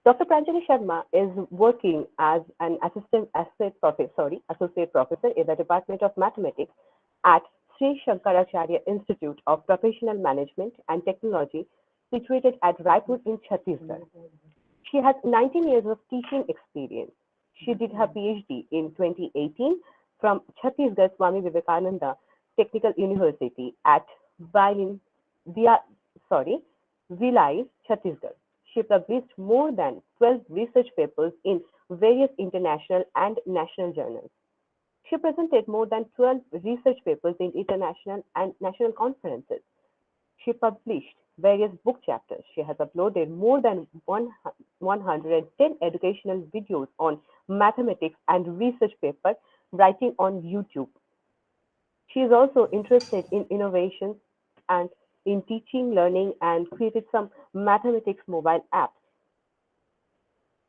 Dr. Pranjali Sharma is working as an associate professor in the Department of Mathematics at Sri Shankaracharya Institute of Professional Management and Technology, situated at Raipur in Chhattisgarh. She has 19 years of teaching experience. She did her PhD in 2018 from Chhattisgarh Swami Vivekananda Technical University at Vilin, Via, Vilai, Chhattisgarh. She published more than 12 research papers in various international and national journals. She presented more than 12 research papers in international and national conferences. She published various book chapters. She has uploaded more than 110 educational videos on mathematics and research paper writing on YouTube. She is also interested in innovations and in teaching, learning, and created some mathematics mobile apps.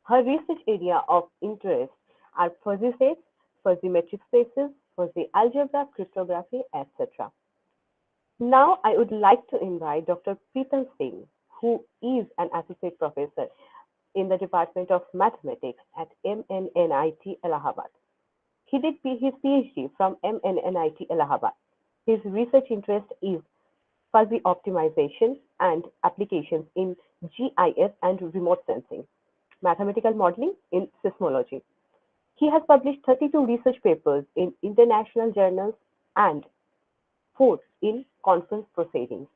Her research area of interest are fuzzy sets, fuzzy metric spaces, fuzzy algebra, cryptography, etc. Now I would like to invite Dr. Preetham Singh, who is an associate professor in the Department of Mathematics at MNNIT Allahabad. He did his PhD from MNNIT Allahabad. His research interest is fuzzy optimization and applications in GIS and remote sensing, mathematical modeling in seismology. He has published 32 research papers in international journals and 4 in conference proceedings.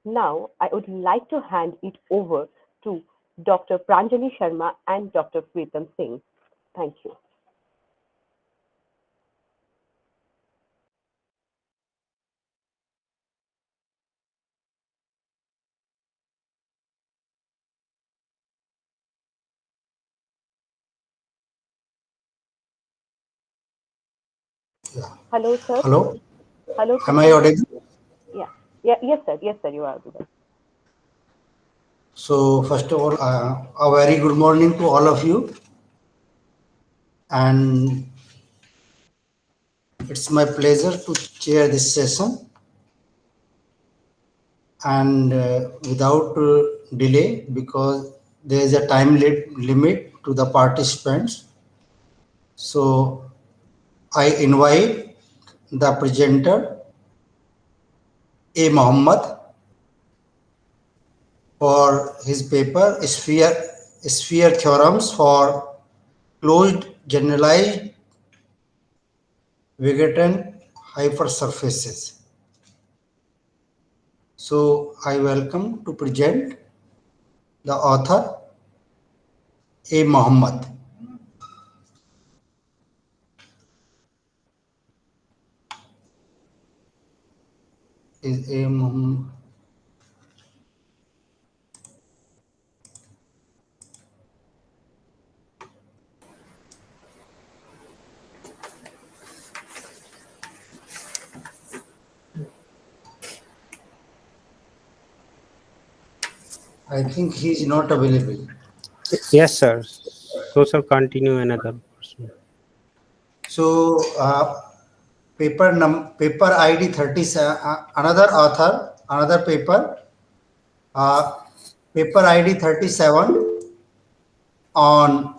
Now, I would like to hand it over to Dr. Pranjali Sharma and Dr. Preetham Singh. Thank you. Yeah. Hello, sir. Hello. Hello, Am I Preetham. audible? Yeah. Yeah. Yes, sir. Yes, sir. You are audible. So first of all, a very good morning to all of you, and it's my pleasure to chair this session. And without delay, because there is a time limit to the participants, so I invite the presenter A. Mohammed for his paper Sphere Theorems for Closed Generalized Vigaton Hypersurfaces. So I welcome to present the author A. Mohammed. Is A. Mohammed? I think he is not available. Yes, sir. So, sir, continue another person. So paper ID 37. Another author, another paper. Paper ID 37 on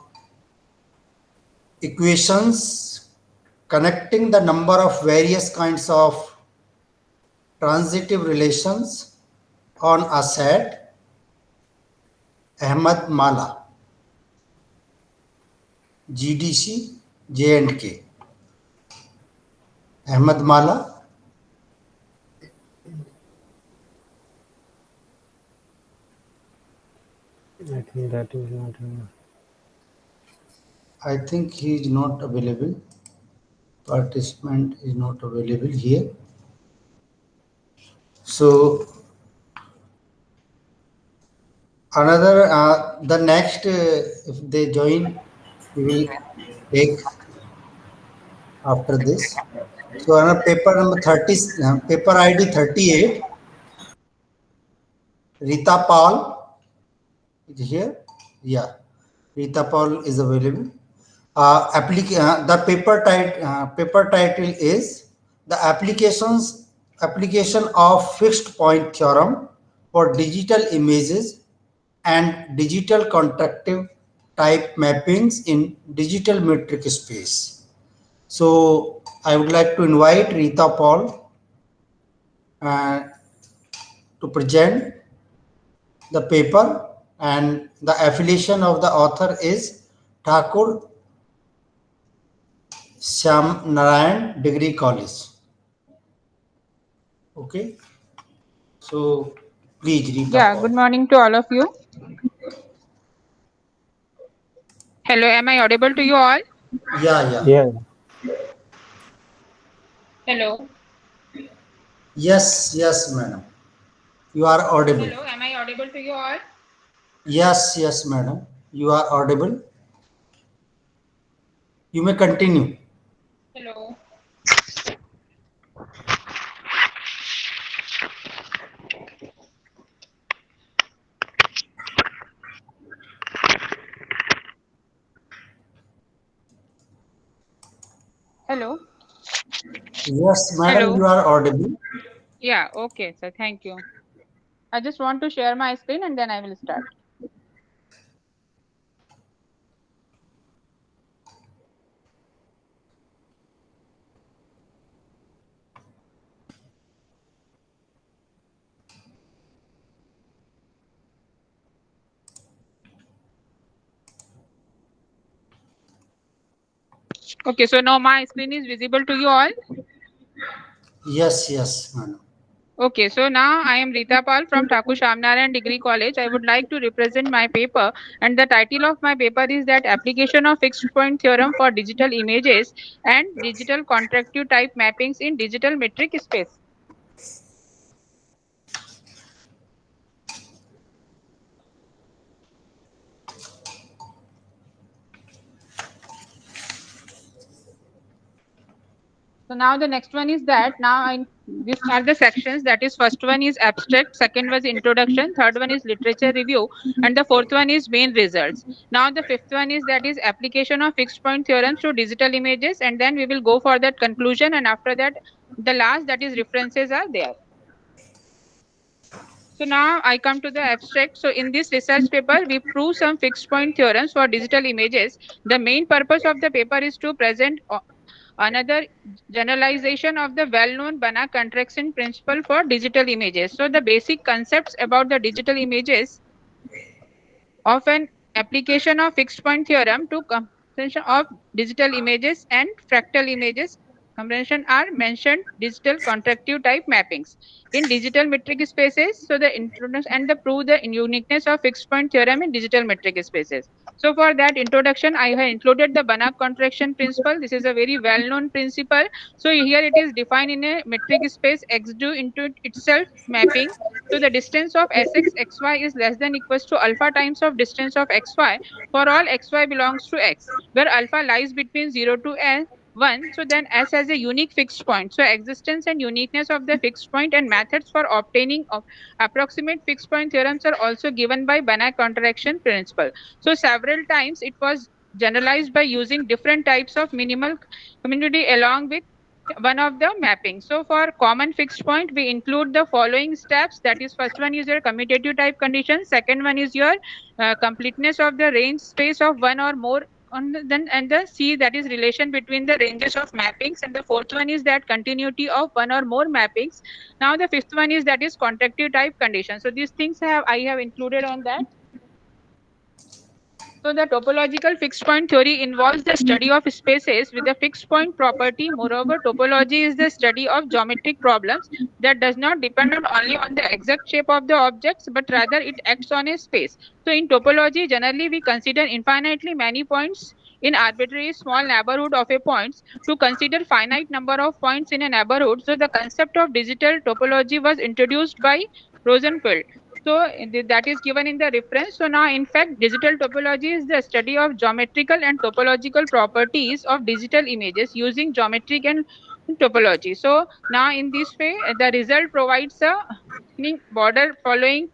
equations connecting the number of various kinds of transitive relations on a set, Ahmad Mala, GDC, J&K. Ahmad Mala. I think that is not. I think he is not available. Participant is not available here. So another, the next, if they join, we will take after this. So another paper number 30, paper ID 38, Rita Paul is here. Yeah, Rita Paul is available. The paper title is the application of fixed point theorem for digital images and digital contractive type mappings in digital metric space. So I would like to invite Rita Paul to present the paper, and the affiliation of the author is Thakur Syam Narayan Degree College. Okay, so please Rita Yeah, Paul. good morning to all of you. Hello, am I audible to you all? Yeah. Yeah. Hello. Yes, madam. You are audible. Hello, am I audible to you all? Yes, madam. You are audible. You may continue. Hello. Hello. Yes, madam, Hello. you are audible. Yeah, okay, sir. Thank you. I just want to share my screen and then I will start. Okay, so now my screen is visible to you all. Yes, madam. Okay, so now I am Rita Pal from Thakur Shamnarayan Degree College. I would like to represent my paper, and the title of my paper is that application of fixed point theorem for digital images and digital contractive type mappings in digital metric space. So now the next one is that these are the sections. That is, first one is abstract, second was introduction, third one is literature review, and the fourth one is main results. Now the fifth one is that is application of fixed point theorems to digital images, and then we will go for that conclusion, and after that the last, that is, references are there. So now I come to the abstract. So in this research paper, we prove some fixed point theorems for digital images. The main purpose of the paper is to present another generalization of the well-known Banach contraction principle for digital images. So the basic concepts about the digital images of an application of fixed point theorem to comprehension of digital images and fractal images comprehension are mentioned digital contractive type mappings in digital metric spaces. So the introduction and the prove the uniqueness of fixed point theorem in digital metric spaces. So for that introduction, I have included the Banach contraction principle. This is a very well-known principle. So here it is defined in a metric space x due into itself mapping. So the distance of Sx xy is less than equals to alpha times of distance of xy for all xy belongs to x, where alpha lies between 0 to n 1. So then S has a unique fixed point. So existence and uniqueness of the fixed point and methods for obtaining of approximate fixed point theorems are also given by Banach contraction principle. So several times it was generalized by using different types of minimal community along with one of the mapping. So for common fixed point, we include the following steps. That is, first one is your commutative type condition. Second one is your completeness of the range space of one or more and the C, that is relation between the ranges of mappings, and the fourth one is that continuity of one or more mappings. Now the fifth one is that is contractive type condition. So these things I have included on that. So the topological fixed point theory involves the study of spaces with a fixed point property. Moreover, topology is the study of geometric problems that does not depend only on the exact shape of the objects, but rather it acts on a space. So in topology, generally we consider infinitely many points in arbitrary small neighborhood of a point to consider finite number of points in a neighborhood. So the concept of digital topology was introduced by Rosenfeld. So that is given in the reference. So now in fact digital topology is the study of geometrical and topological properties of digital images using geometric and topology. So now in this way the result provides a border following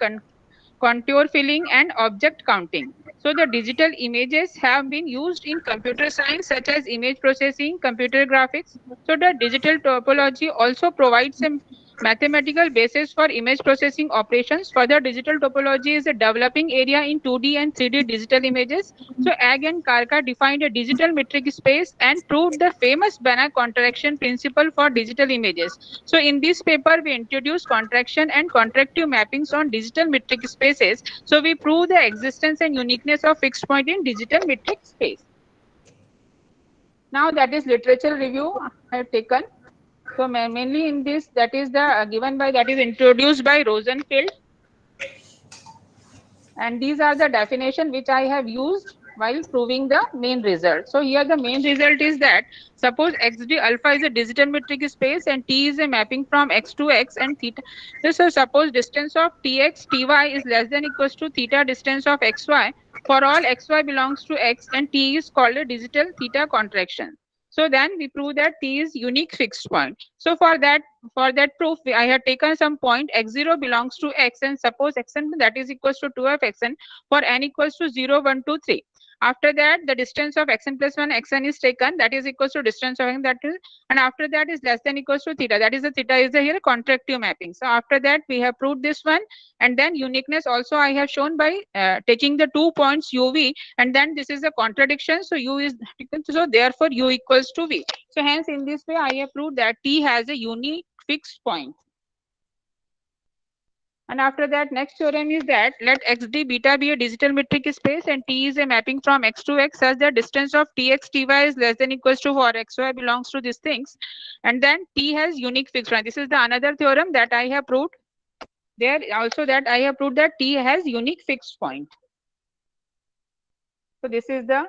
contour filling and object counting. So the digital images have been used in computer science such as image processing, computer graphics. So the digital topology also provides a mathematical basis for image processing operations. Further, digital topology is a developing area in 2D and 3D digital images. So Ag and Karka defined a digital metric space and proved the famous Banach contraction principle for digital images. So in this paper, we introduce contraction and contractive mappings on digital metric spaces. So we prove the existence and uniqueness of fixed point in digital metric space. Now that is literature review I have taken. So mainly in this, that is the given by, that is introduced by Rosenfeld. And these are the definition which I have used while proving the main result. So here the main result is that suppose xd alpha is a digital metric space and t is a mapping from x to x and theta. So suppose distance of tx ty is less than equals to theta distance of xy for all xy belongs to x and t is called a digital theta contraction. So then we prove that t is unique fixed point. So for that proof, I have taken some point x0 belongs to x and suppose xn that is equals to 2 of xn for n equals to 0, 1, 2, 3. After that, the distance of xn plus 1 xn is taken, that is equals to distance of n, that is, and after that is less than equals to theta, that is the theta is the here contractive mapping. So after that we have proved this one, and then uniqueness also I have shown by taking the 2 points uv, and then this is a contradiction, so u is, so therefore u equals to v. So hence in this way I have proved that t has a unique fixed point. And after that, next theorem is that let xd beta be a digital metric space and t is a mapping from x to x such that distance of tx ty is less than equals to for xy belongs to these things, and then t has unique fixed point. This is the another theorem that I have proved. There also that I have proved that t has unique fixed point. So this is the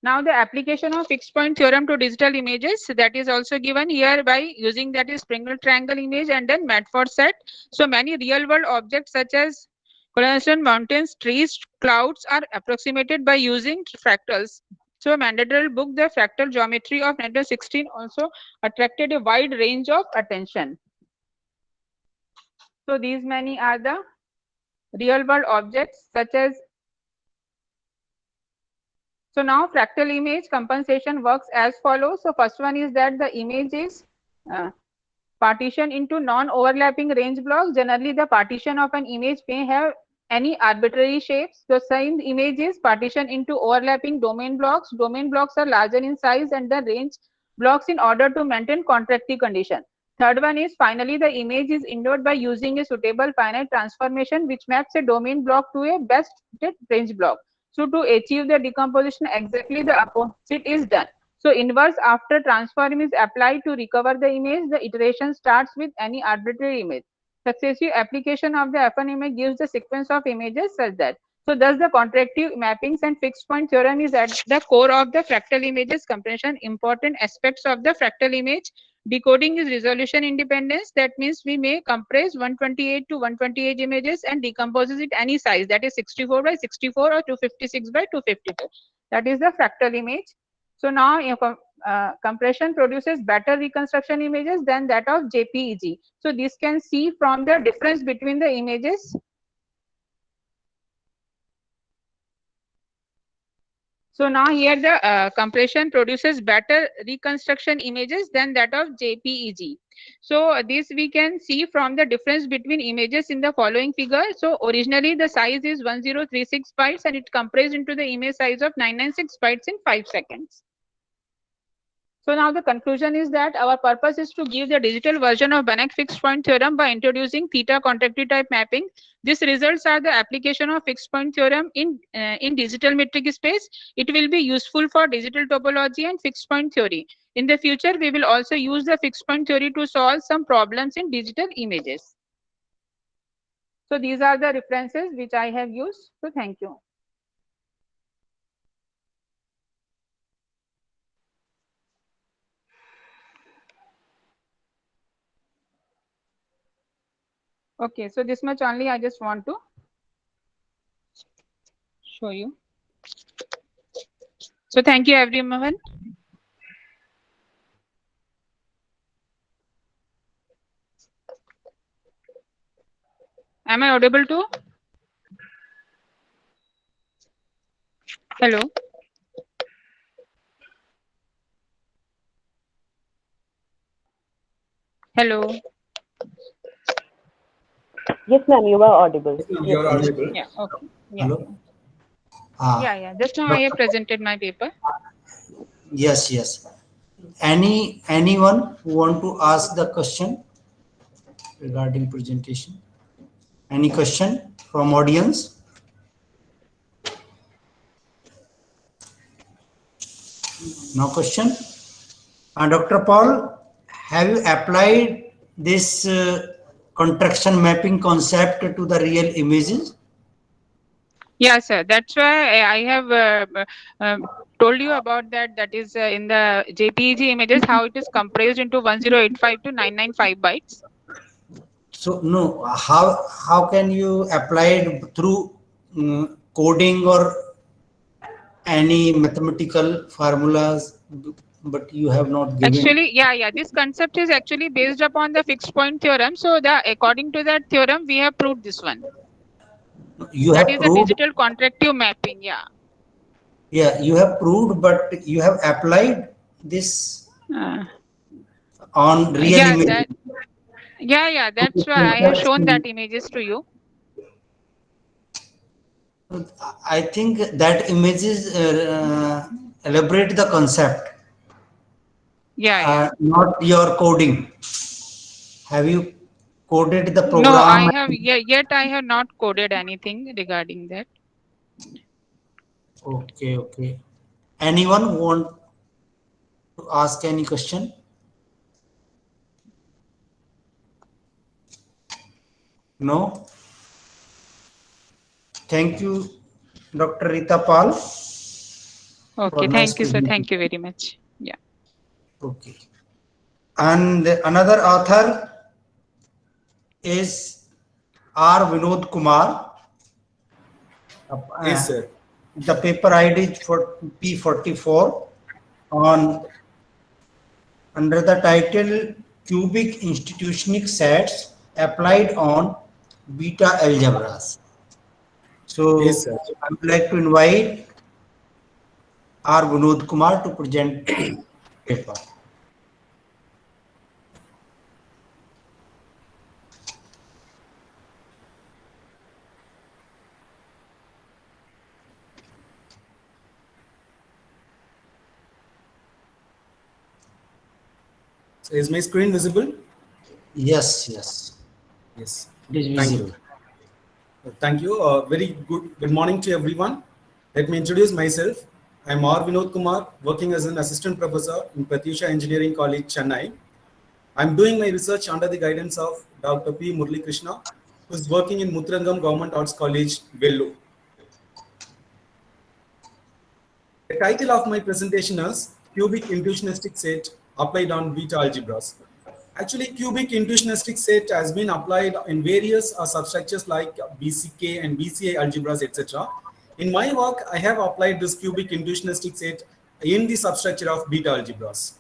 now the application of fixed point theorem to digital images, that is also given here by using that is Springer triangle image and then Medford set. So many real world objects such as collision, mountains, trees, clouds are approximated by using fractals. So Mandelbrot book, the fractal geometry of 1916 also attracted a wide range of attention. So these many are the real world objects such as. So now fractal image compensation works as follows. So first one is that the image is partitioned into non-overlapping range blocks. Generally, the partition of an image may have any arbitrary shapes. The same image is partitioned into overlapping domain blocks. Domain blocks are larger in size and the range blocks in order to maintain contractive condition. Third one is finally the image is endowed by using a suitable finite transformation which maps a domain block to a best fit range block. So to achieve the decomposition, exactly the opposite is done. So inverse after transform is applied to recover the image, the iteration starts with any arbitrary image. Successive application of the FN image gives the sequence of images such that. So thus the contractive mappings and fixed point theorem is at the core of the fractal images compression. Important aspects of the fractal image decoding is resolution independence. That means we may compress 128 to 128 images and decomposes it any size, that is 64 by 64 or 256 by 254. That is the fractal image. So now compression produces better reconstruction images than that of JPEG. So this can see from the difference between the images. So now here the compression produces better reconstruction images than that of JPEG. So this we can see from the difference between images in the following figure. So originally the size is 1036 bytes and it compressed into the image size of 996 bytes in 5 seconds. So now the conclusion is that our purpose is to give the digital version of Banach fixed point theorem by introducing theta contractive type mapping. These results are the application of fixed point theorem in digital metric space. It will be useful for digital topology and fixed point theory. In the future, we will also use the fixed point theory to solve some problems in digital images. So these are the references which I have used. So thank you. Okay, so this much only I just want to show you. So thank you everyone. Am I audible too? Hello. Hello. Yes, ma'am, you are audible. You are audible. Yeah. Okay. Yeah. Hello. Yeah. Just now I have presented my paper. Yes, yes. Anyone who want to ask the question regarding presentation? Any question from audience? No question. Dr. Paul, have you applied this contraction mapping concept to the real images? Yeah, sir. That's why I have told you about that. That is in the JPEG images, how it is compressed into 1085 to 995 bytes. So no, how can you apply it through coding or any mathematical formulas? But you have not given. Actually, yeah. This concept is actually based upon the fixed point theorem. So according to that theorem, we have proved this one. You That have is a proved. digital contractive mapping. Yeah. Yeah, you have proved, but you have applied this on real Yeah, image. yeah. That's why I have shown that images to you. I think that images elaborate the concept. Yeah. Not your coding. Have you coded the program? No, I have yet I have not coded anything regarding that. Okay. Anyone want to ask any question? No? Thank you, Dr. Rita Pal. Okay, thank you, sir. Thank you very much. Yeah. Okay. And another author is R. Vinod Kumar. Yes, sir. The paper ID is for P44 on under the title Cubic Institutional Sets Applied on Beta Algebras. So Yes, sir. I would like to invite R. Vinod Kumar to present paper. So is my screen visible? Yes. Yes. It is Thank visible. you. Thank you. Very good morning to everyone. Let me introduce myself. I'm R. Vinod Kumar, working as an assistant professor in Pratyusha Engineering College, Chennai. I'm doing my research under the guidance of Dr. P. Murali Krishna, who is working in Muthrangam Government Arts College, Vellore. The title of my presentation is Cubic Intuitionistic Set Applied on Beta Algebras. Actually, cubic intuitionistic set has been applied in various substructures like BCK and BCA algebras, etc. In my work, I have applied this cubic intuitionistic set in the substructure of beta algebras.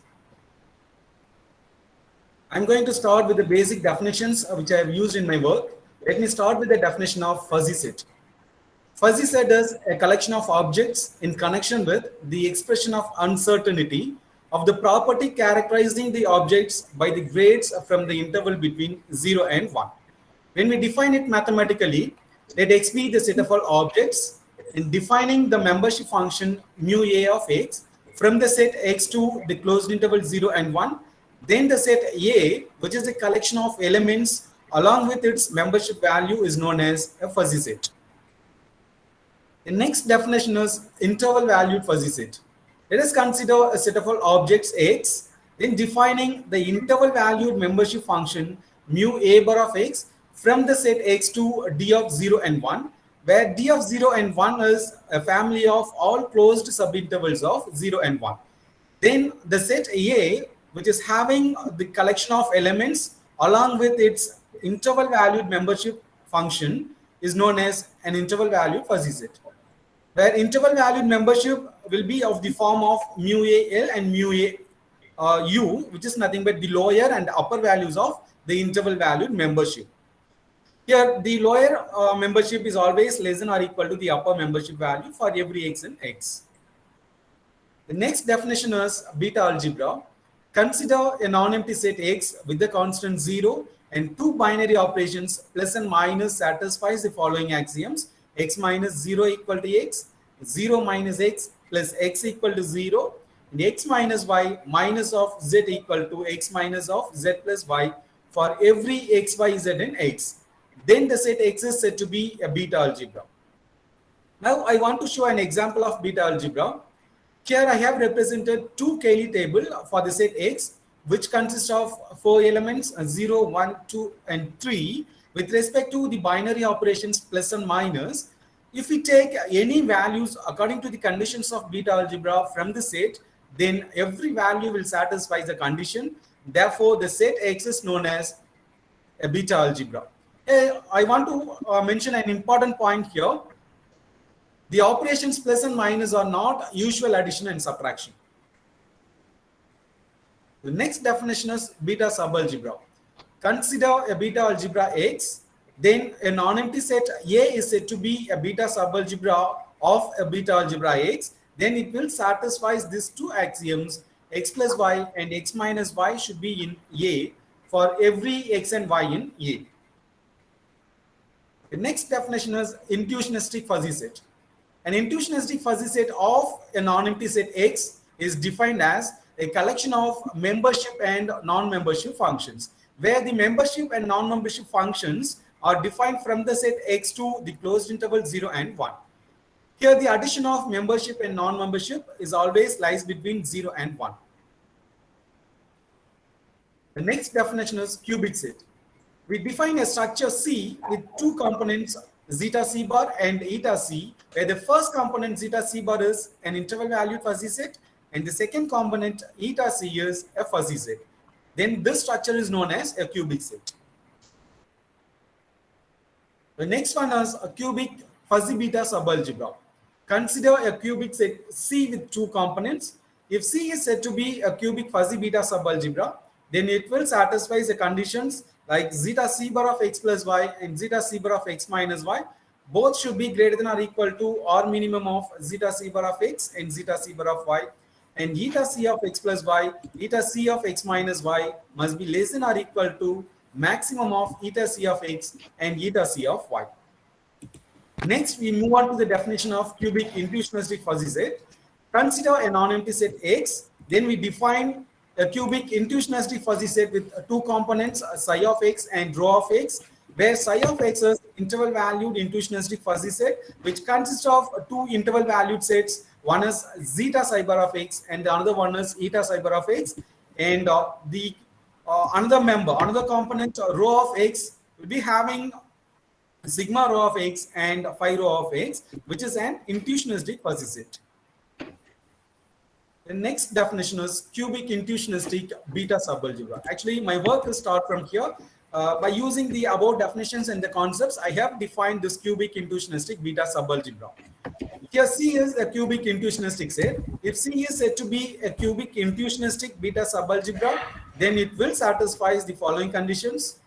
I'm going to start with the basic definitions which I have used in my work. Let me start with the definition of fuzzy set. Fuzzy set is a collection of objects in connection with the expression of uncertainty of the property characterizing the objects by the grades from the interval between 0 and 1. When we define it mathematically, let X be the set of all objects. In defining the membership function mu A of X from the set X to the closed interval 0 and 1, then the set A, which is a collection of elements along with its membership value, is known as a fuzzy set. The next definition is interval valued fuzzy set. Let us consider a set of all objects X, then defining the interval valued membership function mu A bar of X from the set X to D of 0 and 1, where D of 0 and 1 is a family of all closed subintervals of 0 and 1. Then the set A, which is having the collection of elements along with its interval valued membership function, is known as an interval valued fuzzy set, where interval valued membership will be of the form of mu A L and mu A U, which is nothing but the lower and upper values of the interval valued membership. Here, the lower membership is always less than or equal to the upper membership value for every X in X. The next definition is beta algebra. Consider a non-empty set X with the constant 0 and two binary operations plus and minus satisfies the following axioms: x minus 0 equal to x, 0 minus x plus x equal to 0, and x minus y minus of z equal to x minus of z plus y for every x, y, z in X. Then the set X is said to be a beta algebra. Now I want to show an example of beta algebra. Here I have represented two Cayley table for the set X, which consists of 4 elements 0, 1, 2, and 3 with respect to the binary operations plus and minus. If we take any values according to the conditions of beta algebra from the set, then every value will satisfy the condition. Therefore, the set X is known as a beta algebra. I want to mention an important point here. The operations plus and minus are not usual addition and subtraction. The next definition is beta subalgebra. Consider a beta algebra X, then a non-empty set A is said to be a beta subalgebra of a beta algebra X. Then it will satisfy these two axioms: x plus y and x minus y should be in A for every x and y in A. The next definition is intuitionistic fuzzy set. An intuitionistic fuzzy set of a non-empty set X is defined as a collection of membership and non-membership functions, where the membership and non-membership functions are defined from the set X to the closed interval 0 and 1. Here the addition of membership and non-membership is always lies between 0 and 1. The next definition is cubic set. We define a structure C with two components zeta C bar and eta C, where the first component zeta C bar is an interval valued fuzzy set and the second component eta C is a fuzzy set. Then this structure is known as a cubic set. The next one is a cubic fuzzy beta subalgebra. Consider a cubic set C with two components. If C is said to be a cubic fuzzy beta subalgebra, then it will satisfy the conditions like zeta C bar of x plus y and zeta C bar of x minus y. Both should be greater than or equal to or minimum of zeta C bar of x and zeta C bar of y. And eta C of x plus y, eta C of x minus y must be less than or equal to maximum of eta C of x and eta C of y. Next, we move on to the definition of cubic intuitionistic fuzzy set. Consider a non-empty set X. Then we define a cubic intuitionistic fuzzy set with two components, psi of x and rho of x, where psi of x is interval valued intuitionistic fuzzy set, which consists of two interval valued sets. One is zeta psi bar of x and the another one is eta psi bar of x. And another component, rho of x, will be having sigma rho of x and phi rho of x, which is an intuitionistic fuzzy set. The next definition is cubic intuitionistic beta subalgebra. Actually, my work will start from here. By using the above definitions and the concepts, I have defined this cubic intuitionistic beta subalgebra. Here C is a cubic intuitionistic set. If C is said to be a cubic intuitionistic beta subalgebra, then it will satisfy the following conditions: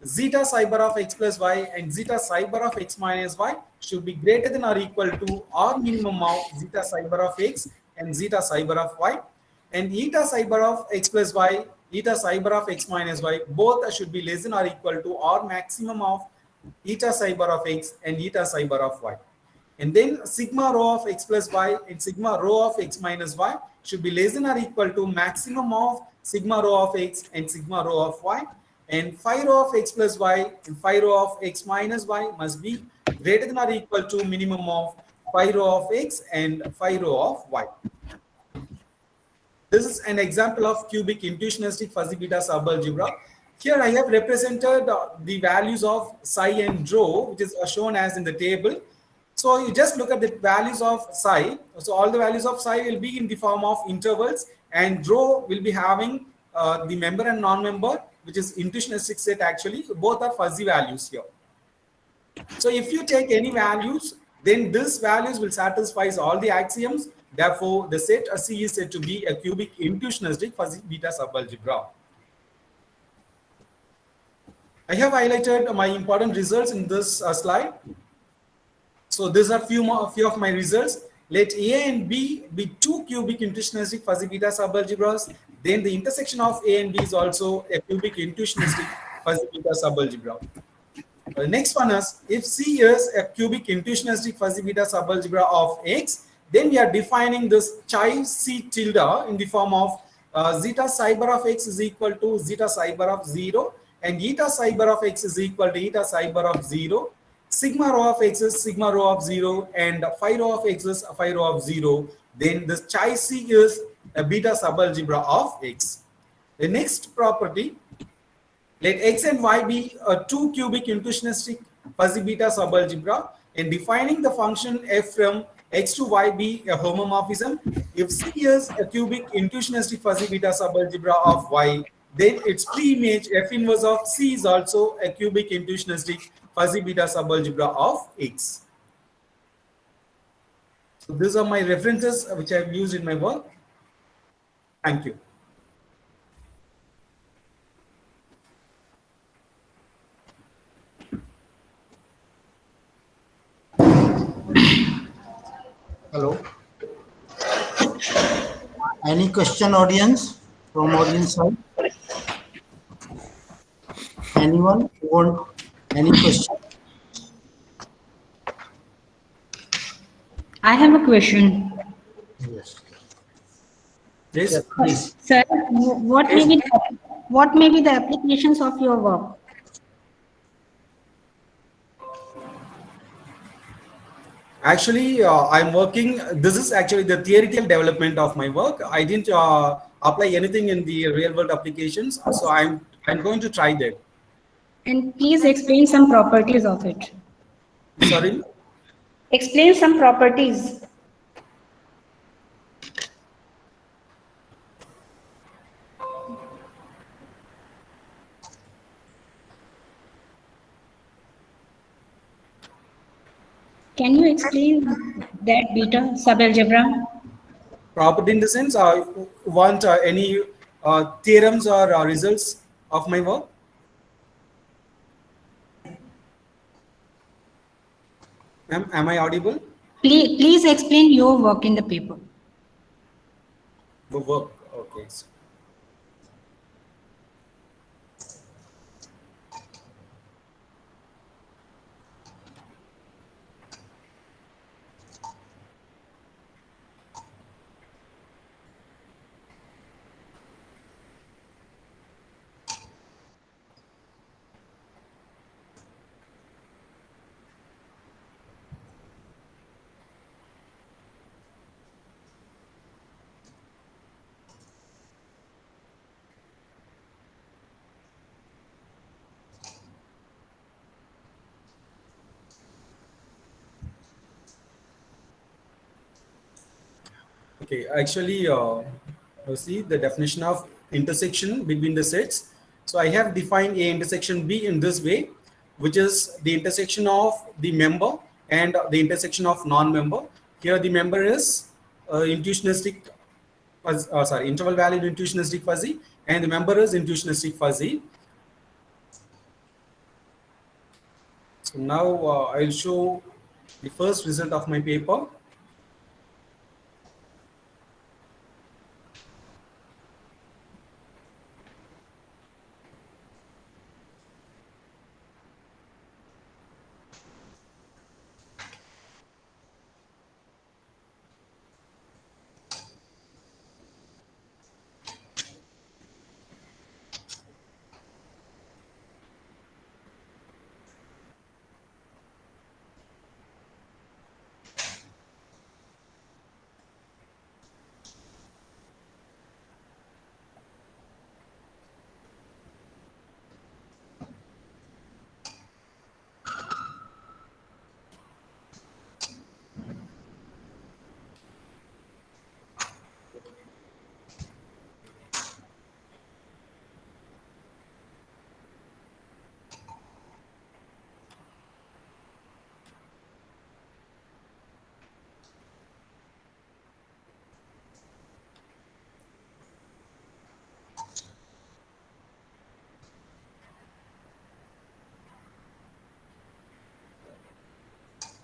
zeta psi bar of x plus y and zeta psi bar of x minus y should be greater than or equal to or minimum of zeta psi bar of x and zeta psi bar of y, and eta psi bar of x plus y, eta psi bar of x minus y, both should be less than or equal to or maximum of eta psi bar of x and eta psi bar of y. And then sigma rho of x plus y and sigma rho of x minus y should be less than or equal to maximum of sigma rho of x and sigma rho of y, and phi rho of x plus y and phi rho of x minus y must be greater than or equal to minimum of phi rho of x and phi rho of y. This is an example of cubic intuitionistic fuzzy beta subalgebra. Here I have represented the values of psi and rho, which is shown as in the table. So you just look at the values of psi. So all the values of psi will be in the form of intervals, and rho will be having the member and non-member, which is intuitionistic set actually. Both are fuzzy values here. So if you take any values, then these values will satisfy all the axioms. Therefore, the set C is said to be a cubic intuitionistic fuzzy beta subalgebra. I have highlighted my important results in this slide. So these are few of my results. Let A and B be two cubic intuitionistic fuzzy beta subalgebras. Then the intersection of A and B is also a cubic intuitionistic fuzzy beta subalgebra. Next one is, if C is a cubic intuitionistic fuzzy beta subalgebra of X, then we are defining this chi C tilde in the form of zeta psi bar of X is equal to zeta psi bar of 0, and eta psi bar of X is equal to eta psi bar of 0. Sigma rho of X is sigma rho of 0, and phi rho of X is phi rho of 0. Then this chi C is a beta subalgebra of X. The next property, let X and Y be a two cubic intuitionistic fuzzy beta subalgebra, and defining the function f from X to Y be a homomorphism. If C is a cubic intuitionistic fuzzy beta subalgebra of Y, then its pre-image f inverse of C is also a cubic intuitionistic fuzzy beta subalgebra of X. So these are my references which I have used in my work. Thank you. Hello. Any question, audience, from audience side? Anyone who want any question? I have a question. Yes. Yes. Yes, please. Sir, what may be the applications of your work? Actually, I'm working. This is actually the theoretical development of my work. I didn't apply anything in the real world applications, so I'm going to try that. And please explain some properties of it. Sorry. Explain some properties. Can you explain that beta subalgebra? Property in the sense, want any theorems or results of my work? Am I audible? Please explain your work in the paper. The work. Okay. Okay, actually, you see the definition of intersection between the sets. So I have defined A intersection B in this way, which is the intersection of the member and the intersection of non-member. Here the member is intuitionistic, interval valid intuitionistic fuzzy, and the member is intuitionistic fuzzy. So now I'll show the first result of my paper.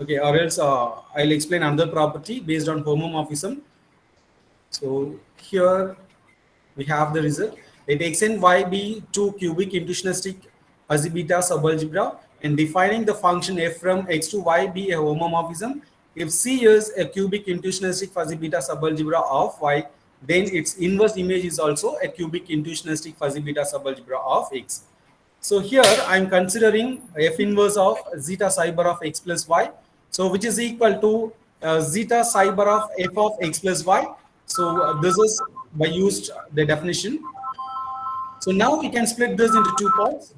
Okay, or else I'll explain another property based on homomorphism. So here we have the result. Let X and Y be two cubic intuitionistic fuzzy beta subalgebra and defining the function f from x to y be a homomorphism. If C is a cubic intuitionistic fuzzy beta subalgebra of y, then its inverse image is also a cubic intuitionistic fuzzy beta subalgebra of x. So here I'm considering f inverse of zeta psi bar of x plus y, so which is equal to zeta psi bar of f of x plus y. So this is by used the definition. So now we can split this into two parts.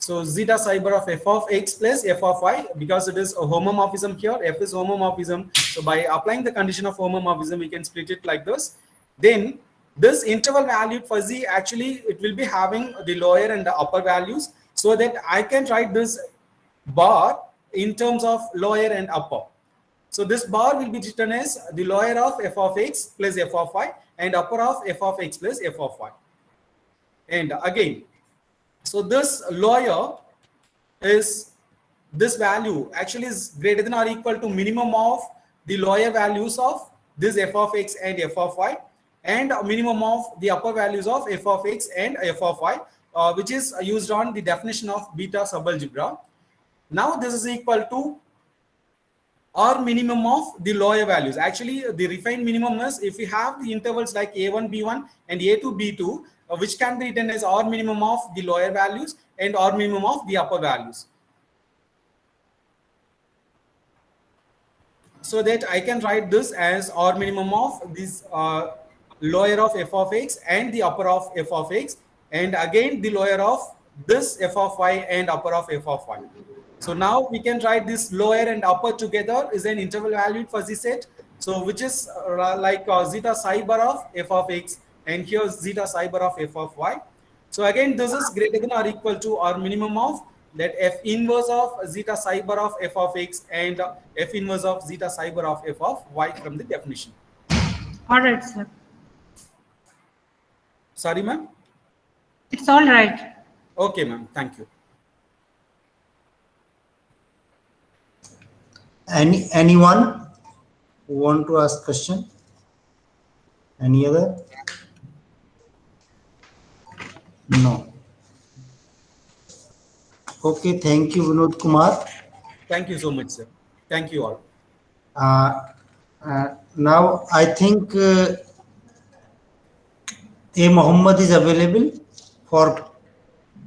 So zeta psi bar of f of x plus f of y, because it is a homomorphism here, f is homomorphism. So by applying the condition of homomorphism, we can split it like this. Then this interval valued fuzzy, actually it will be having the lower and the upper values, so that I can write this bar in terms of lower and upper. So this bar will be written as the lower of f of x plus f of y and upper of f of x plus f of y. And again, so this lower is, this value actually is greater than or equal to minimum of the lower values of this f of x and f of y, and a minimum of the upper values of f of x and f of y, which is used on the definition of beta subalgebra. Now this is equal to or minimum of the lower values. Actually, the refined minimum is if we have the intervals like a1, b1 and a2, b2, which can be written as or minimum of the lower values and or minimum of the upper values. So that I can write this as or minimum of this lower of f of x and the upper of f of x, and again the lower of this f of y and upper of f of y. So now we can write this lower and upper together is an interval valued fuzzy set. So which is like zeta psi bar of f of x, and here zeta psi bar of f of y. So again, this is greater than or equal to or minimum of that f inverse of zeta psi bar of f of x and f inverse of zeta psi bar of f of y from the definition. All right, sir. Sorry, ma'am. It's all right. Okay, ma'am. Thank you. Anyone who want to ask question? Any other? No. Okay, thank you, Vinod Kumar. Thank you so much, sir. Thank you all. Now I think A. Mohammed is available for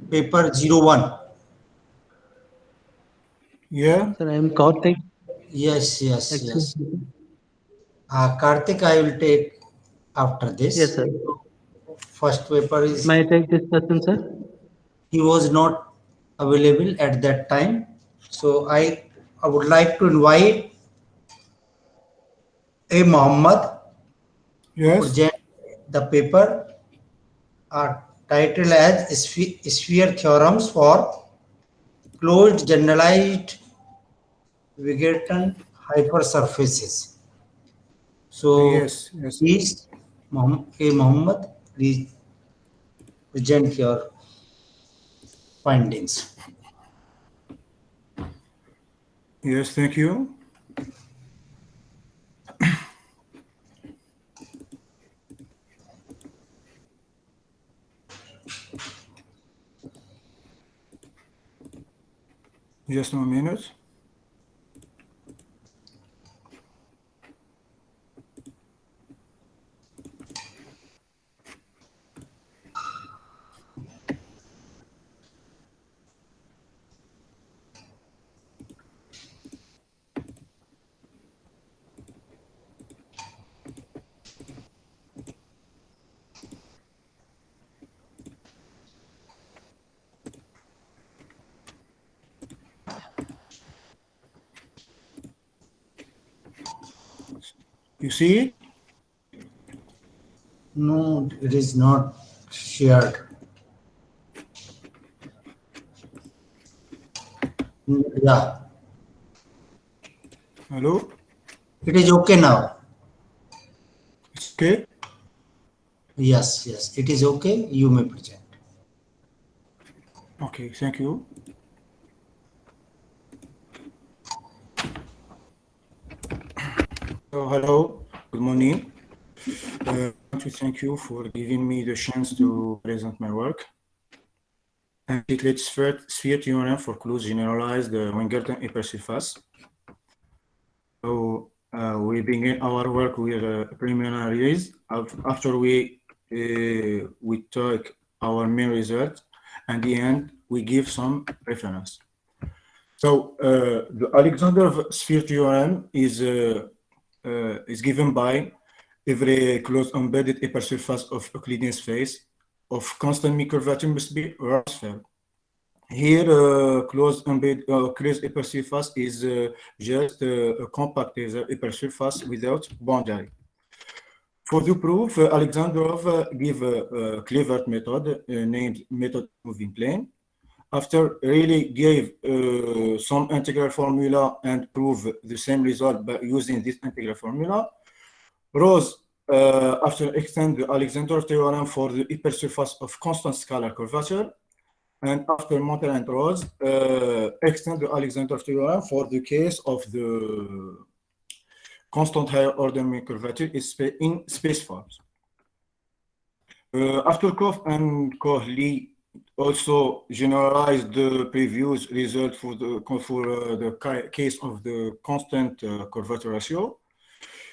paper 01. Yeah. Sir, I am Karthik. Yes. Karthik, I will take after this. Yes, sir. First paper is. May I take this person, sir? He was not available at that time, so I would like to invite A. Mohammed. Yes. Present the paper titled as Sphere Theorems for Closed Generalized Vigarton Hypersurfaces. So, Yes. please, A. Mohammed, please present your findings. Yes, thank you. Just a minute. You see it? No, it is not shared. Yeah, Hello? it is okay now. It's okay? Yes, it is okay. You may present. Okay, thank you. So, hello, good morning. I want to thank you for giving me the chance to present my work. articulate sphere theorem for closed generalized Weingarten hypersurface. So we begin our work with preliminaries. After we took our main result, and the end we give some reference. So the Alexandrov sphere theorem is given by every closed embedded hypersurface of Euclidean space of constant mean curvature must be Ransfeld. Here, closed hypersurface is just a compact hypersurface without boundary. For the proof, Alexandrov gave a Clevert method named method moving plane. After really gave some integral formula and prove the same result by using this integral formula, Rose, after extend the Alexandrov theorem for the hypersurface of constant scalar curvature, and after Montel and Rose, extend the Alexandrov theorem for the case of the constant higher order mean curvature in space forms. After Koff and Kohli also generalized the previous result for the case of the constant curvature ratio.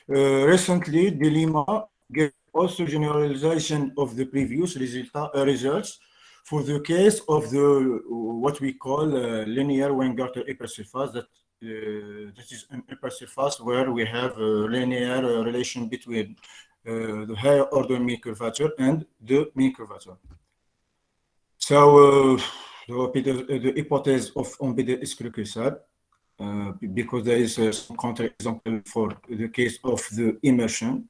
Recently, De Lima gave also generalization of the previous results for the case of the what we call linear Weingarten hypersurface. That is an hypersurface where we have a linear relation between the higher order mean curvature and the mean curvature. So the hypothesis of embedded is crucial because there is some counterexample for the case of the immersion.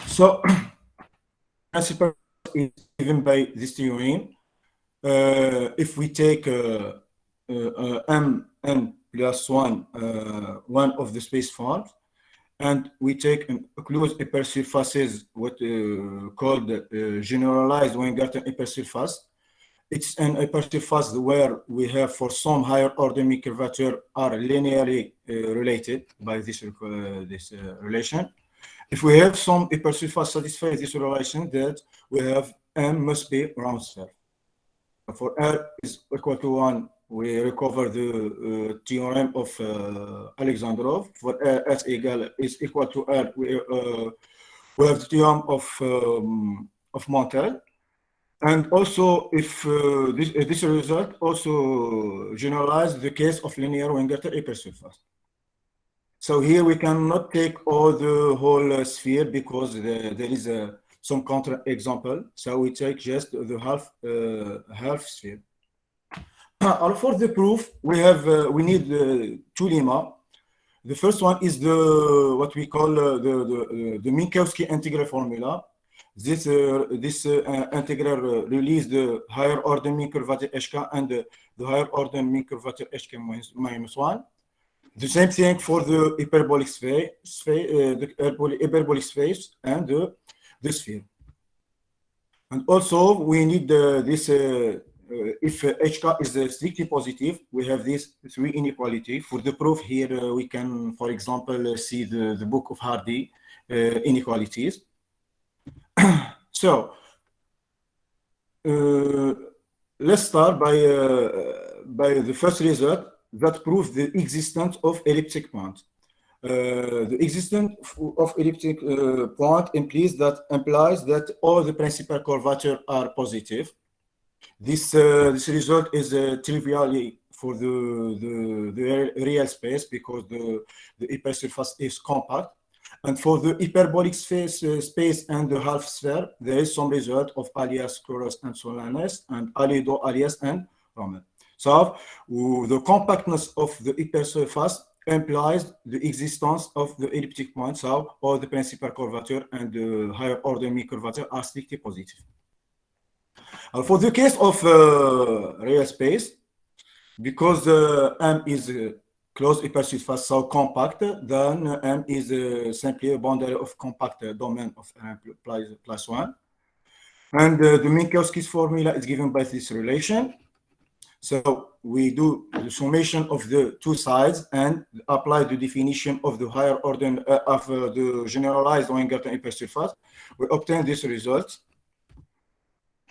So principle is given by this theorem. If we take mn plus one of the space forms, and we take a closed hypersurfaces, what called generalized Weingarten hypersurface. It's an hypersurface where we have, for some higher order mean curvature, are linearly related by this relation. If we have some hypersurface satisfy this relation, that we have M must be Ransfeld. For R is equal to 1, we recover the theorem of Alexandrov. For R S equal to R, we have the theorem of Montel. And also, if this result also generalizes the case of linear Weingarten hypersurface. So here we cannot take all the whole sphere because there is some counterexample. So we take just the half sphere. For the proof, we need two lemma. The first one is what we call the Minkowski integral formula. This integral release the higher order mean curvature HK and the higher order mean curvature HK minus 1. The same thing for the hyperbolic space, and the sphere. And also we need this. If HK is strictly positive, we have this 3 inequality. For the proof here, we can, for example, see the book of Hardy inequalities. So let's start by the first result that proves the existence of elliptic point. The existence of elliptic point implies that all the principal curvature are positive. This result is trivially for the real space because the hypersurface is compact. And for the hyperbolic space and the half sphere, there is some result of Alias, Chloros, and Solanas, and Alido, Alias, and Rommel. So the compactness of the hypersurface implies the existence of the elliptic point. So all the principal curvature and the higher order mean curvature are strictly positive. For the case of real space, because M is closed hypersurface so compact, then M is simply a boundary of compact domain of M plus 1. And the Minkowski's formula is given by this relation. So we do the summation of the two sides and apply the definition of the higher order of the generalized Weingarten hypersurface. We obtain this result.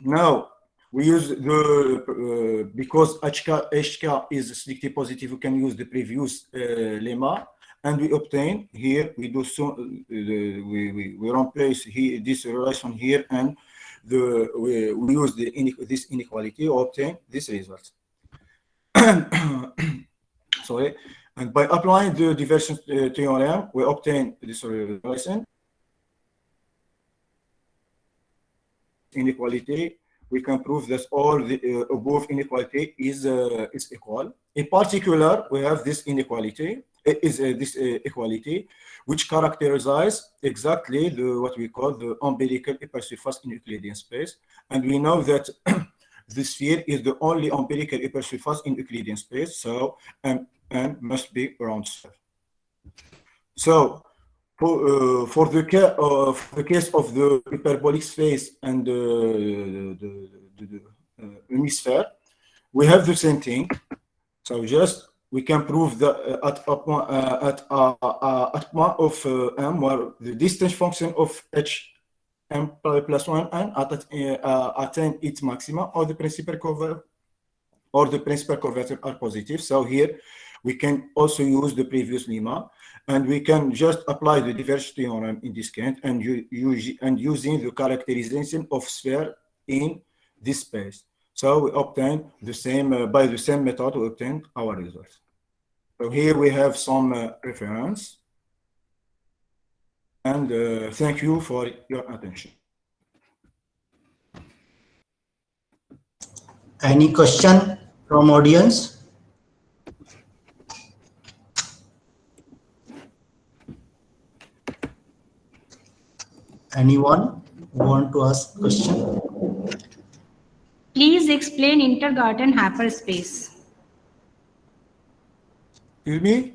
Now we use the because HK is strictly positive, we can use the previous lemma, and we obtain here. We do so. We replace here this relation here, and we use this inequality to obtain this result. Sorry, and by applying the divergence theorem, we obtain this relation. Inequality, we can prove that all the above inequality is equal. In particular, we have this inequality, this equality, which characterizes exactly what we call the umbilical hypersurface in Euclidean space. And we know that the sphere is the only umbilical hypersurface in Euclidean space, so M must be round sphere. So for the case of the hyperbolic space and the hemisphere, we have the same thing. So just we can prove that at a point of M, where the distance function of H M plus 1 and attain its maxima, or the principal curvature are positive. So here we can also use the previous lemma, and we can just apply the divergence theorem in this case, and using the characterization of sphere in this space. So we obtain the same by the same method we obtain our results. So here we have some reference, and thank you for your attention. Any question from audience? Anyone want to ask question? Please explain intergarten hyperspace. Excuse me?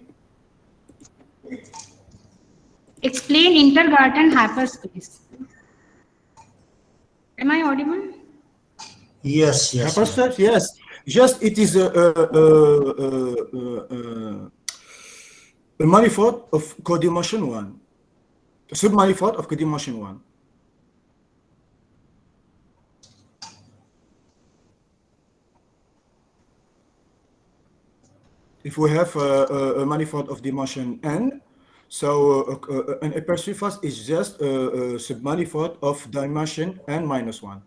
Explain intergarten hyperspace. Am I audible? Yes, yes. Hyperspace, yes. Just it is a manifold of codimension 1. A submanifold of codimension 1. If we have a manifold of dimension n, so an hypersurface is just a submanifold of dimension n minus 1.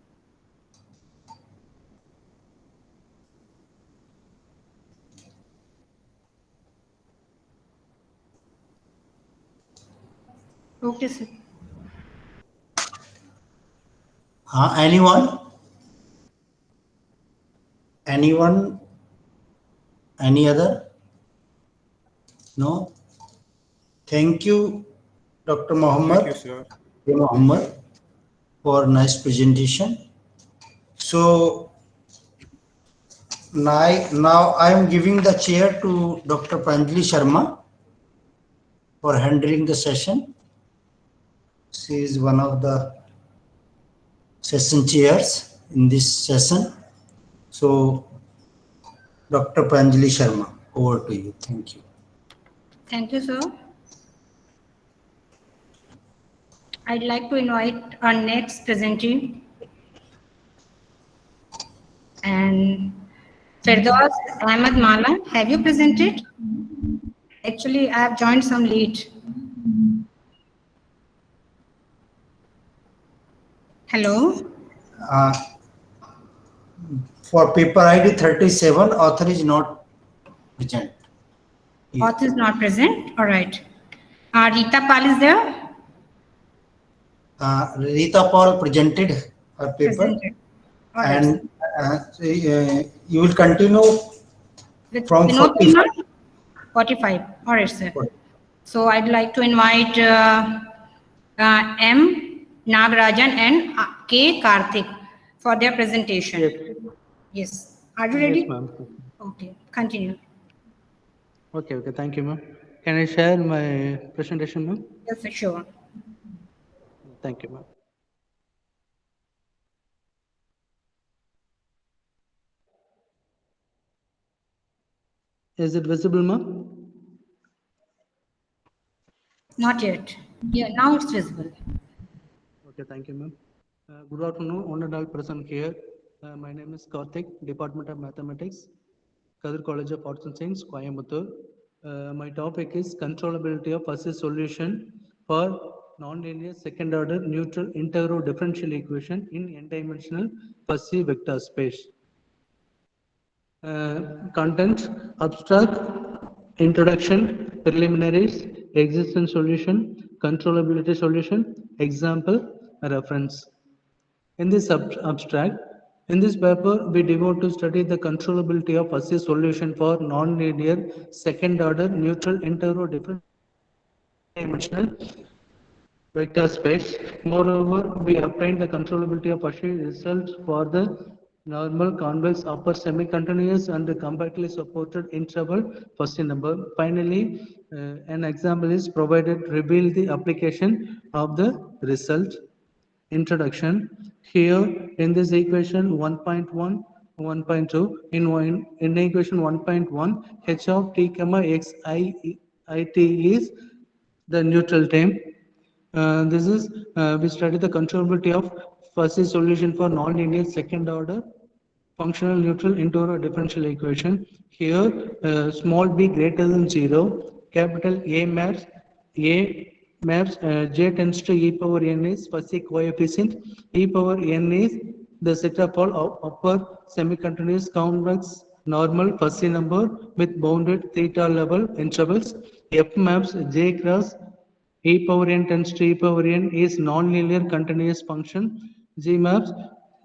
Okay, sir. Anyone? Anyone? Any other? No? Thank you, Dr. Mohammed. Thank you, sir. Mohammed, for nice presentation. So now I am giving the chair to Dr. Pranjali Sharma for handling the session. She is one of the session chairs in this session. So Dr. Pranjali Sharma, over to you. Thank you. Thank you, sir. I'd like to invite our next presenter, and Firdaus Ahmed Mala. Have you presented? Actually, I have joined some late. Hello. For paper ID 37, author is not present. Author is not present. All right. Rita Pal is there? Rita Paul presented her paper. Presented. All right. And you will continue With from Vinod 45. 45. All right, sir. So I'd like to invite M. Nagarajan and K. Karthik for their presentation. Yes. Yes. Are you ready? Yes, ma'am. Okay. Continue. Okay, thank you, ma'am. Can I share my presentation, ma'am? Yes, for sure. Thank you, ma'am. Is it visible, ma'am? Not yet. Yeah, now it's visible. Okay, thank you, ma'am. Good afternoon, honorable present here. My name is Karthik, Department of Mathematics, Kadir College of Arts and Science, Coimbatore. My topic is controllability of fuzzy solution for nonlinear second order neutral integral differential equation in n-dimensional fuzzy vector space. Content, abstract, introduction, preliminaries, existence solution, controllability solution, example, reference. In this abstract, in this paper, we devote to study the controllability of fuzzy solution for nonlinear second order neutral integral differential dimensional vector space. Moreover, we obtain the controllability of fuzzy results for the normal convex upper semi-continuous and compactly supported interval fuzzy number. Finally, an example is provided reveal the application of the result. Introduction. Here in this equation 1.1, 1.2, in equation 1.1, h of t comma x I t is the neutral term. This is we study the controllability of fuzzy solution for nonlinear second order functional neutral integral differential equation. Here, small b greater than 0, capital A maps j tends to e power n is fuzzy coefficient. E power n is the set of all upper semi-continuous convex normal fuzzy number with bounded theta level intervals. F maps j cross e power n tends to e power n is non-linear continuous function. G maps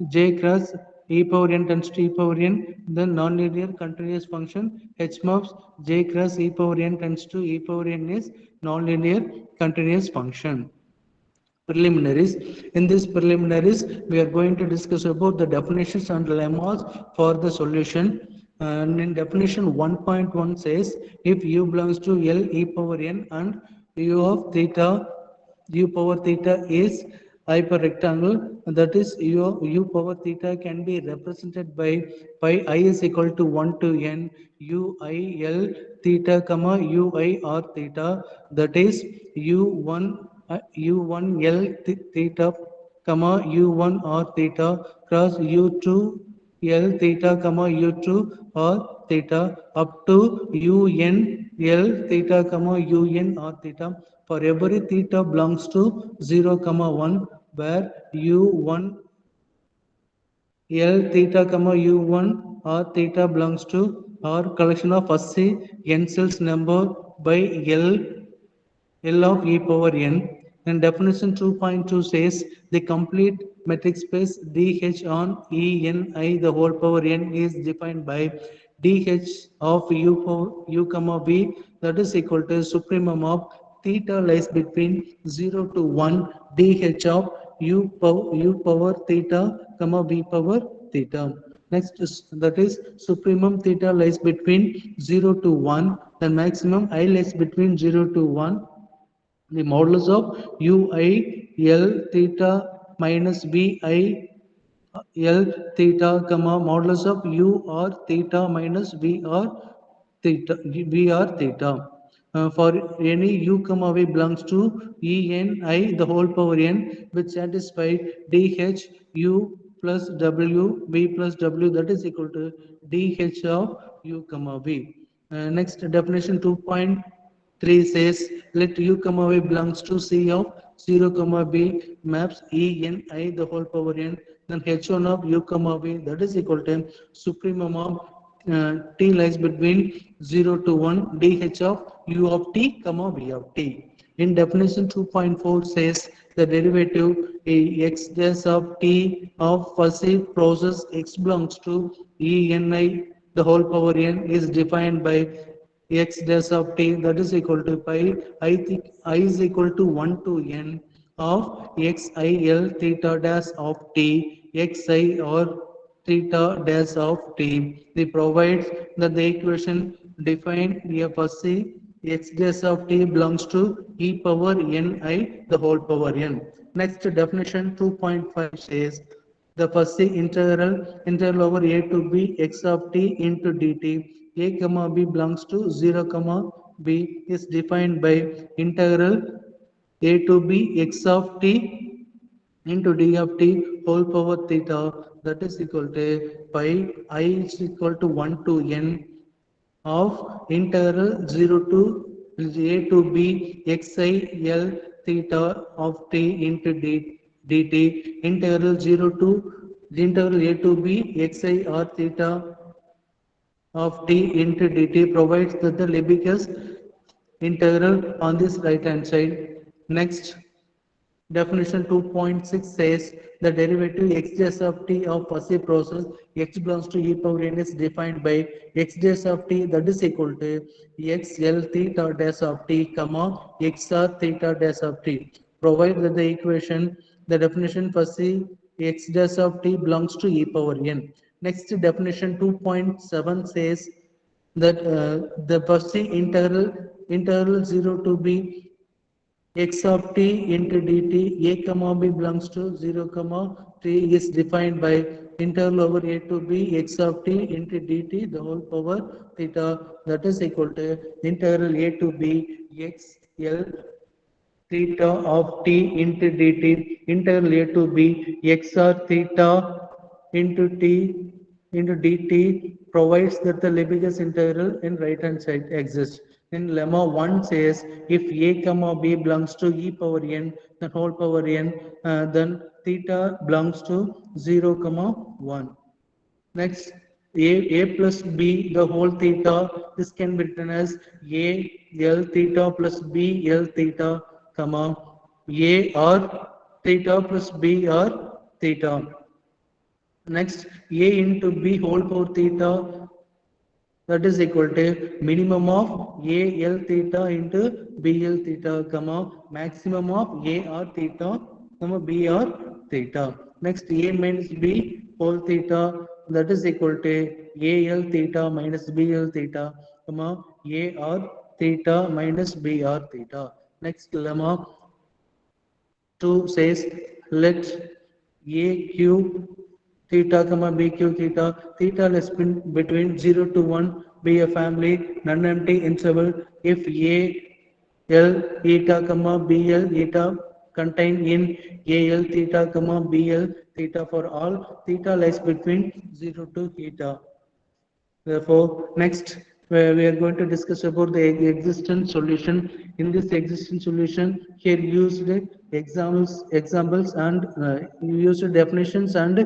j cross e power n tends to e power n, then non-linear continuous function. H maps j cross e power n tends to e power n is non-linear continuous function. Preliminaries. In this preliminaries, we are going to discuss about the definitions and lemmas for the solution. And in definition 1.1 says, if u belongs to L e power n and u of theta, u power theta is hyperrectangle, that is u power theta can be represented by pi I is equal to 1 to n u I L theta comma u I r theta, that is u1 u1 L theta comma u1 r theta cross u2 L theta comma u2 r theta up to un L theta comma un r theta for every theta belongs to 0 comma 1 where u1 L theta comma u1 r theta belongs to r collection of fuzzy n cells number by L of e power n. And definition 2.2 says the complete metric space dH on E n I the whole power n is defined by dH of u comma v, that is equal to supremum of theta lies between 0 to 1 dH of u power theta comma v power theta. Next is, that is supremum theta lies between 0 to 1, the maximum I lies between 0 to 1. The modulus of ui L theta minus vi L theta comma modulus of u r theta minus vr theta. For any u comma v belongs to E n I the whole power n, which satisfy dH u plus w v plus w, that is equal to dH of u comma v. Next definition 2.3 says let u comma v belongs to C of 0 comma b maps E n I the whole power n, then h1 of u comma v, that is equal to supremum of t lies between 0 to 1 dH of u of t comma v of t. In definition 2.4 says the derivative x dash of t of fuzzy process x belongs to E n I the whole power n is defined by x dash of t, that is equal to pi I is equal to 1 to n of x I L theta dash of t x I or theta dash of t. It provides that the equation define a fuzzy x dash of t belongs to e power n I the whole power n. Next definition 2.5 says the fuzzy integral over a to b x of t into dt a comma b belongs to 0 comma b is defined by integral a to b x of t into d of t whole power theta that is equal to pi I is equal to 1 to n of integral 0 to a to b xi L theta of t into dt integral 0 to integral a to b xi r theta of t into dt provides that the Lebesgue integral on this right hand side. Next, definition 2.6 says the derivative x dash of t of fuzzy process x belongs to e power n is defined by x dash of t that is equal to x L theta dash of t comma x r theta dash of t. Provide that the equation, the definition fuzzy x dash of t belongs to e power n. Next, definition 2.7 says that the fuzzy integral 0 to b x of t into dt a comma b belongs to 0 comma t is defined by integral over a to b x of t into dt the whole power theta that is equal to integral a to b x L theta of t into dt integral a to b x r theta into t into dt provides that the Lebesgue integral in right hand side exists. In lemma 1 says if a comma b belongs to e power n the whole power n then theta belongs to 0 comma 1. Next, a plus b the whole theta, this can be written as a L theta plus b L theta comma a r theta plus b r theta. Next, a into b whole power theta that is equal to minimum of a L theta into b L theta comma maximum of a r theta comma b r theta. Next, a minus b whole theta that is equal to a L theta minus b L theta comma a r theta minus b r theta. Next, lemma 2 says let a q theta comma bq theta less between 0 to 1 be a family non-empty interval if a L eta comma bl eta contained in a L theta comma bl theta for all theta lies between 0 to theta. Therefore, next we are going to discuss about the existent solution. In this existent solution, here used examples and used definitions and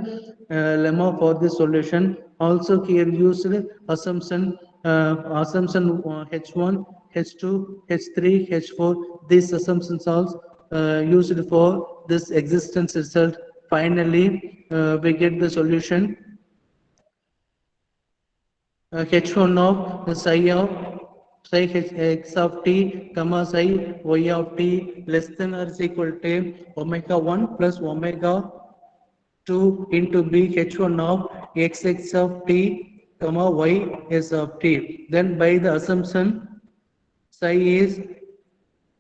lemma for this solution. Also here used assumption H1, H2, H3, H4. These assumptions are used for this existence result. Finally, we get the solution. H1 of psi of psi x of t comma psi y of t less than or is equal to omega 1 plus omega 2 into b h1 of xx of t comma y s of t. Then by the assumption psi is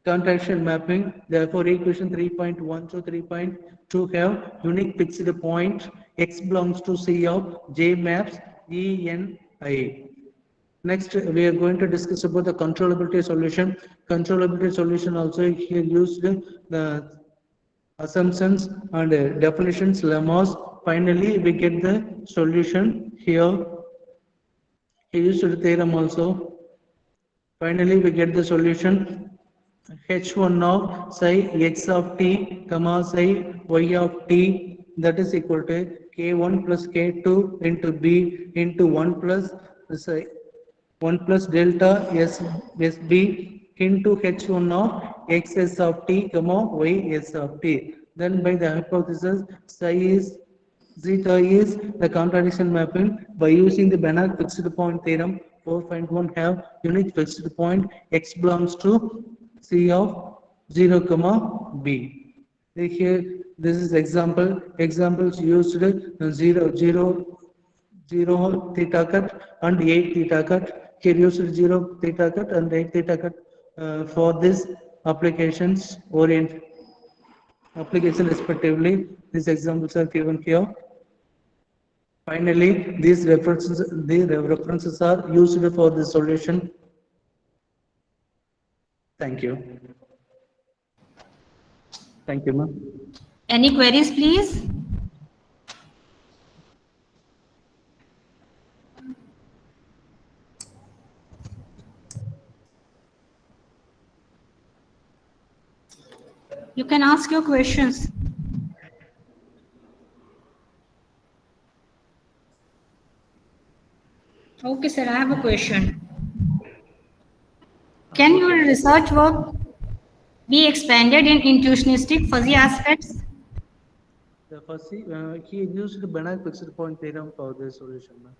contraction mapping, therefore equation 3.1 to 3.2 have unique fixed point x belongs to C of J maps ENI. Next, we are going to discuss about the controllability solution. Controllability solution also here used the assumptions and definitions, lemmas. Finally, we get the solution here. He used the theorem also. Finally, we get the solution. H1 of psi x of t comma psi y of t that is equal to k1 plus k2 into b into 1 plus psi 1 plus delta sb into h1 of xs of t comma ys of t. Then by the hypothesis psi is zeta is the contradiction mapping. By using the Banach fixed point theorem, 4.1 have unique fixed point x belongs to C of 0 comma b. Here this is examples used 0 theta cut and 8 theta cut. Here used 0 theta cut and 8 theta cut for this application respectively. These examples are given here. Finally, these references are used for the solution. Thank you. Thank you, ma'am. Any queries, please? You can ask your questions. Okay, sir, I have a question. Can your research work be expanded in intuitionistic fuzzy aspects? The first, he used the Banach fixed point theorem for the solution, ma'am.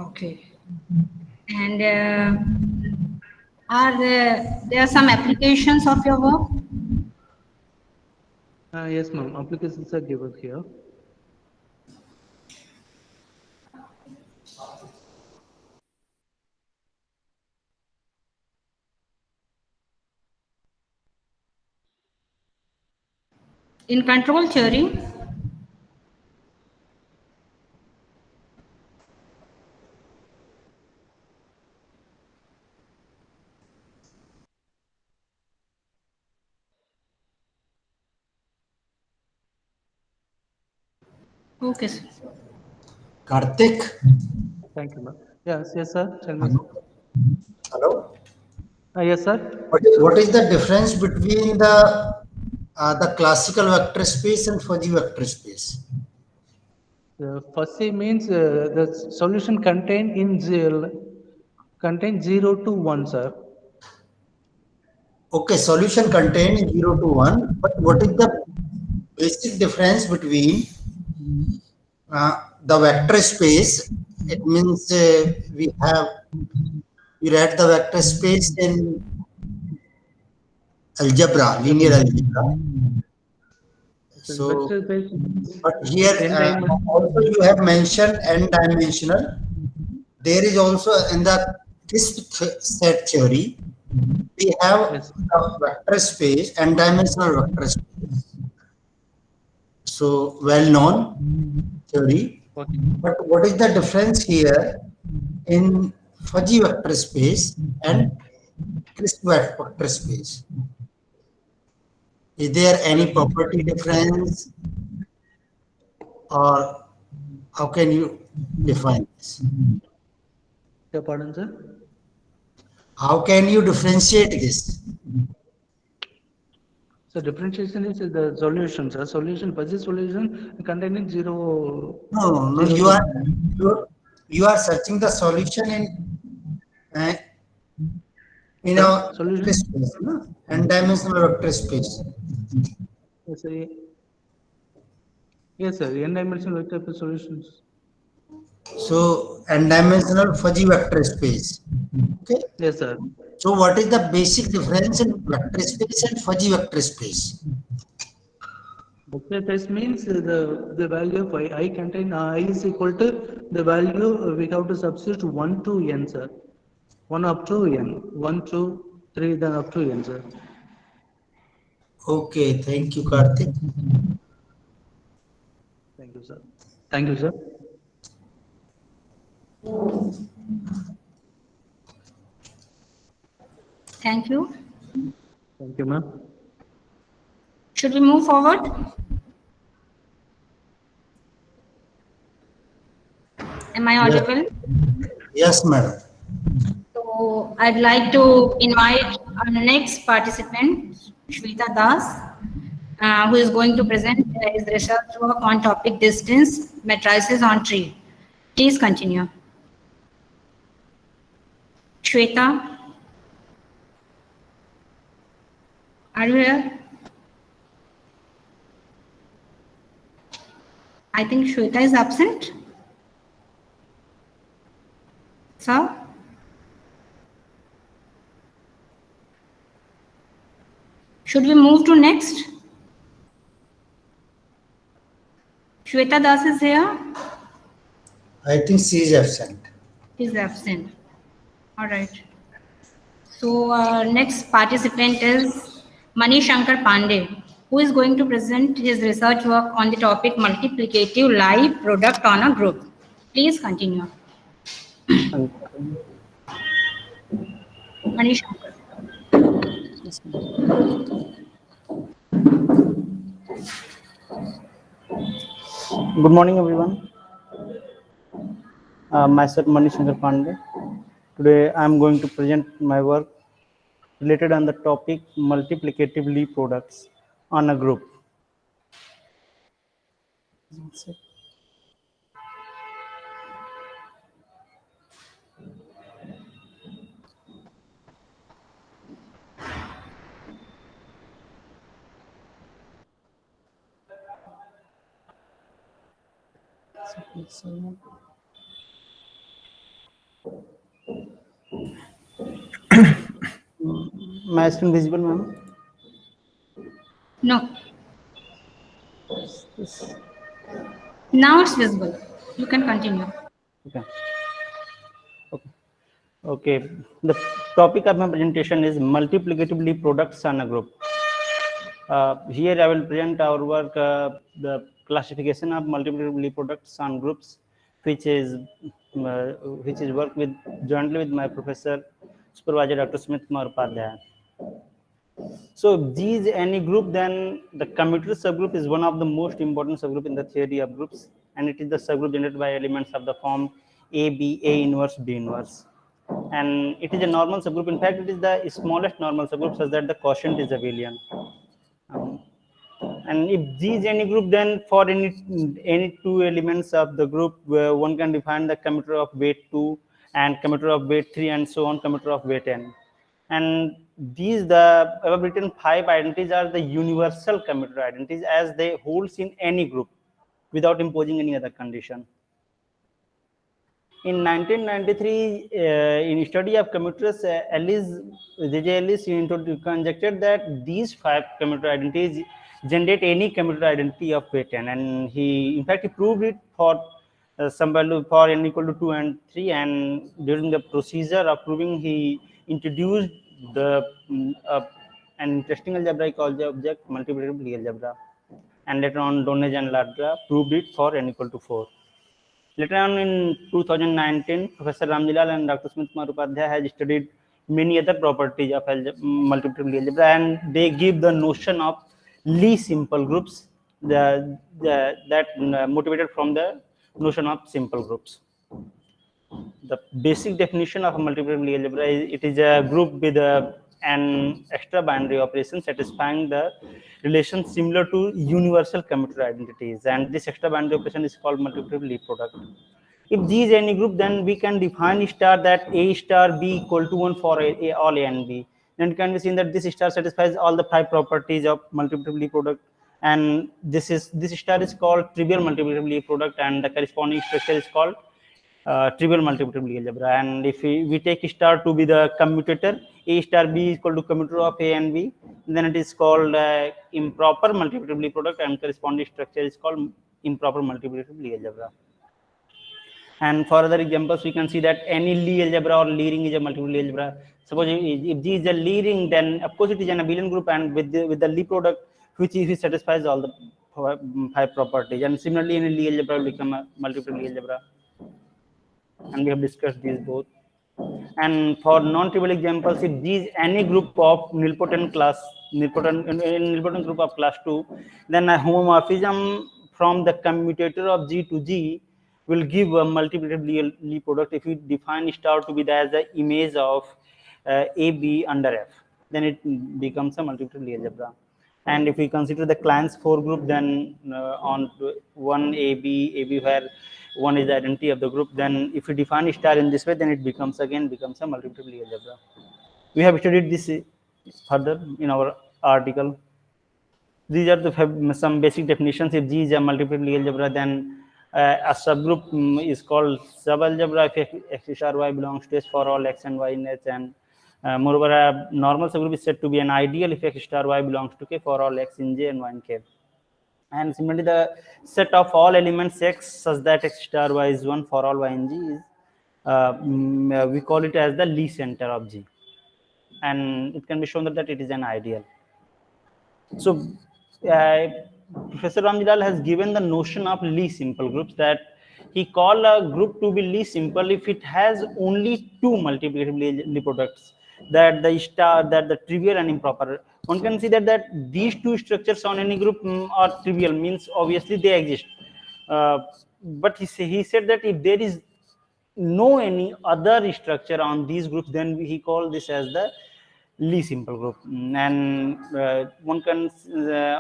Okay. And are there some applications of your work? Yes, ma'am. Applications are given here. In control theory, okay, sir. Karthik, Thank you, ma'am. Yes, sir. Tell me, sir. hello. Yes, sir. What is the difference between the classical vector space and fuzzy vector space? Fuzzy means the solution contained in contain 0 to 1, sir. Okay, solution contained 0 to 1, but what is the basic difference between the vector space? It means we read the vector space in algebra, linear algebra. So, Vector space means but here also you have mentioned n-dimensional. There is also in the crisp set theory, we have a vector space, n-dimensional vector space. So well-known theory. Okay. But what is the difference here in fuzzy vector space and crisp vector space? Is there any property difference, or how can you define this? Pardon, sir? How can you differentiate this? So differentiation is the solution, sir. Solution, fuzzy solution containing 0. No, you are searching the solution in a solution vector space, no? N-dimensional vector space. Yes, sir. Yes, sir. N-dimensional vector solutions. So n-dimensional fuzzy vector space. Okay. Yes, sir. So what is the basic difference in vector space and fuzzy vector space? Vector space means the value of I contain I is equal to the value we have to substitute 1 to n, sir. 1 up to n. 1, 2, 3, then up to n, sir. Okay, thank you, Karthik. Thank you, sir. Thank you, sir. Thank you. Thank you, ma'am. Should we move forward? Am I audible? Yes, madam. So I'd like to invite our next participant, Shweta Das, who is going to present his research work on topic distance matrices on tree. Please continue. Shweta, are you here? I think Shweta is absent. Sir? Should we move to next? Shweta Das is here? I think she is absent. Is absent. All right. So next participant is Mani Shankar Pandey, who is going to present his research work on the topic multiplicative live product on a group. Please continue. Mani Shankar. Good morning, everyone. Myself Mani Shankar Pandey. Today I am going to present my work related on the topic multiplicative Lie products on a group. My screen visible, ma'am? No. Now it's visible. You can continue. Okay. Okay. The topic of my presentation is multiplicative Lie products on a group. Here I will present our work, the classification of multiplicative Lie products on groups, which is work with jointly with my professor supervisor Dr. Smith Kumar Upadhyay. So if G is any group, then the commutative subgroup is one of the most important subgroup in the theory of groups, and it is the subgroup generated by elements of the form A, B, A inverse, B inverse. And it is a normal subgroup. In fact, it is the smallest normal subgroup such that the quotient is abelian. And if G is any group, then for any two elements of the group, one can define the commutator of weight 2 and commutator of weight 3 and so on, commutator of weight n. And these, the above written 5 identities are the universal commutator identities as they holds in any group without imposing any other condition. In 1993, in study of commuters, J.J. Ellis conjectured that these 5 commutator identities generate any commutator identity of weight n, and he, in fact, he proved it for some value for n equal to 2 and 3, and during the procedure of proving, he introduced the an interesting algebraic object, multiplicative Lie algebra, and later on Donez and Ladra proved it for n equal to 4. Later on in 2019, Professor Ramjilal and Dr. Smith Kumar Upadhyay has studied many other properties of multiplicative Lie algebra, and they give the notion of Lie simple groups that motivated from the notion of simple groups. The basic definition of a multiplicative Lie algebra is it is a group with an extra binary operation satisfying the relation similar to universal commutator identities, and this extra binary operation is called multiplicative Lie product. If G is any group, then we can define star that A star B equal to 1 for all A and B. Then it can be seen that this star satisfies all the 5 properties of multiplicative Lie product, and this star is called trivial multiplicative Lie product, and the corresponding structure is called trivial multiplicative Lie algebra. And if we take star to be the commutator, A star B is equal to commutator of A and B, then it is called improper multiplicative Lie product, and corresponding structure is called improper multiplicative Lie algebra. And for other examples, we can see that any Lie algebra or Lie ring is a multiplicative Lie algebra. Suppose if G is a Lie ring, then of course it is an abelian group, and with the Lie product, which satisfies all the 5 properties. And similarly, any Lie algebra will become a multiplicative Lie algebra. And we have discussed these both. And for non-trivial examples, if G is any group of nilpotent group of class 2, then a homomorphism from the commutator of G to G will give a multiplicative Lie product if we define star to be as the image of AB under F, then it becomes a multiplicative Lie algebra. And if we consider the clans 4 group, then on 1 AB where 1 is the identity of the group, then if we define star in this way, then it becomes a multiplicative Lie algebra. We have studied this further in our article. These are some basic definitions. If G is a multiplicative Lie algebra, then a subgroup is called subalgebra if x star y belongs to S for all x and y in H, and moreover, a normal subgroup is said to be an ideal if x star y belongs to K for all x in J and y in K. And similarly, the set of all elements X such that x star y is 1 for all y in G is, we call it as the Lie center of G. And it can be shown that it is an ideal. So, Professor Ramjilal has given the notion of Lie simple groups, that he called a group to be Lie simple if it has only 2 multiplicative Lie products, that the trivial and improper. One can see that these 2 structures on any group are trivial, means obviously they exist. But he said that if there is no any other structure on these groups, then he called this as the Lie simple group. And one can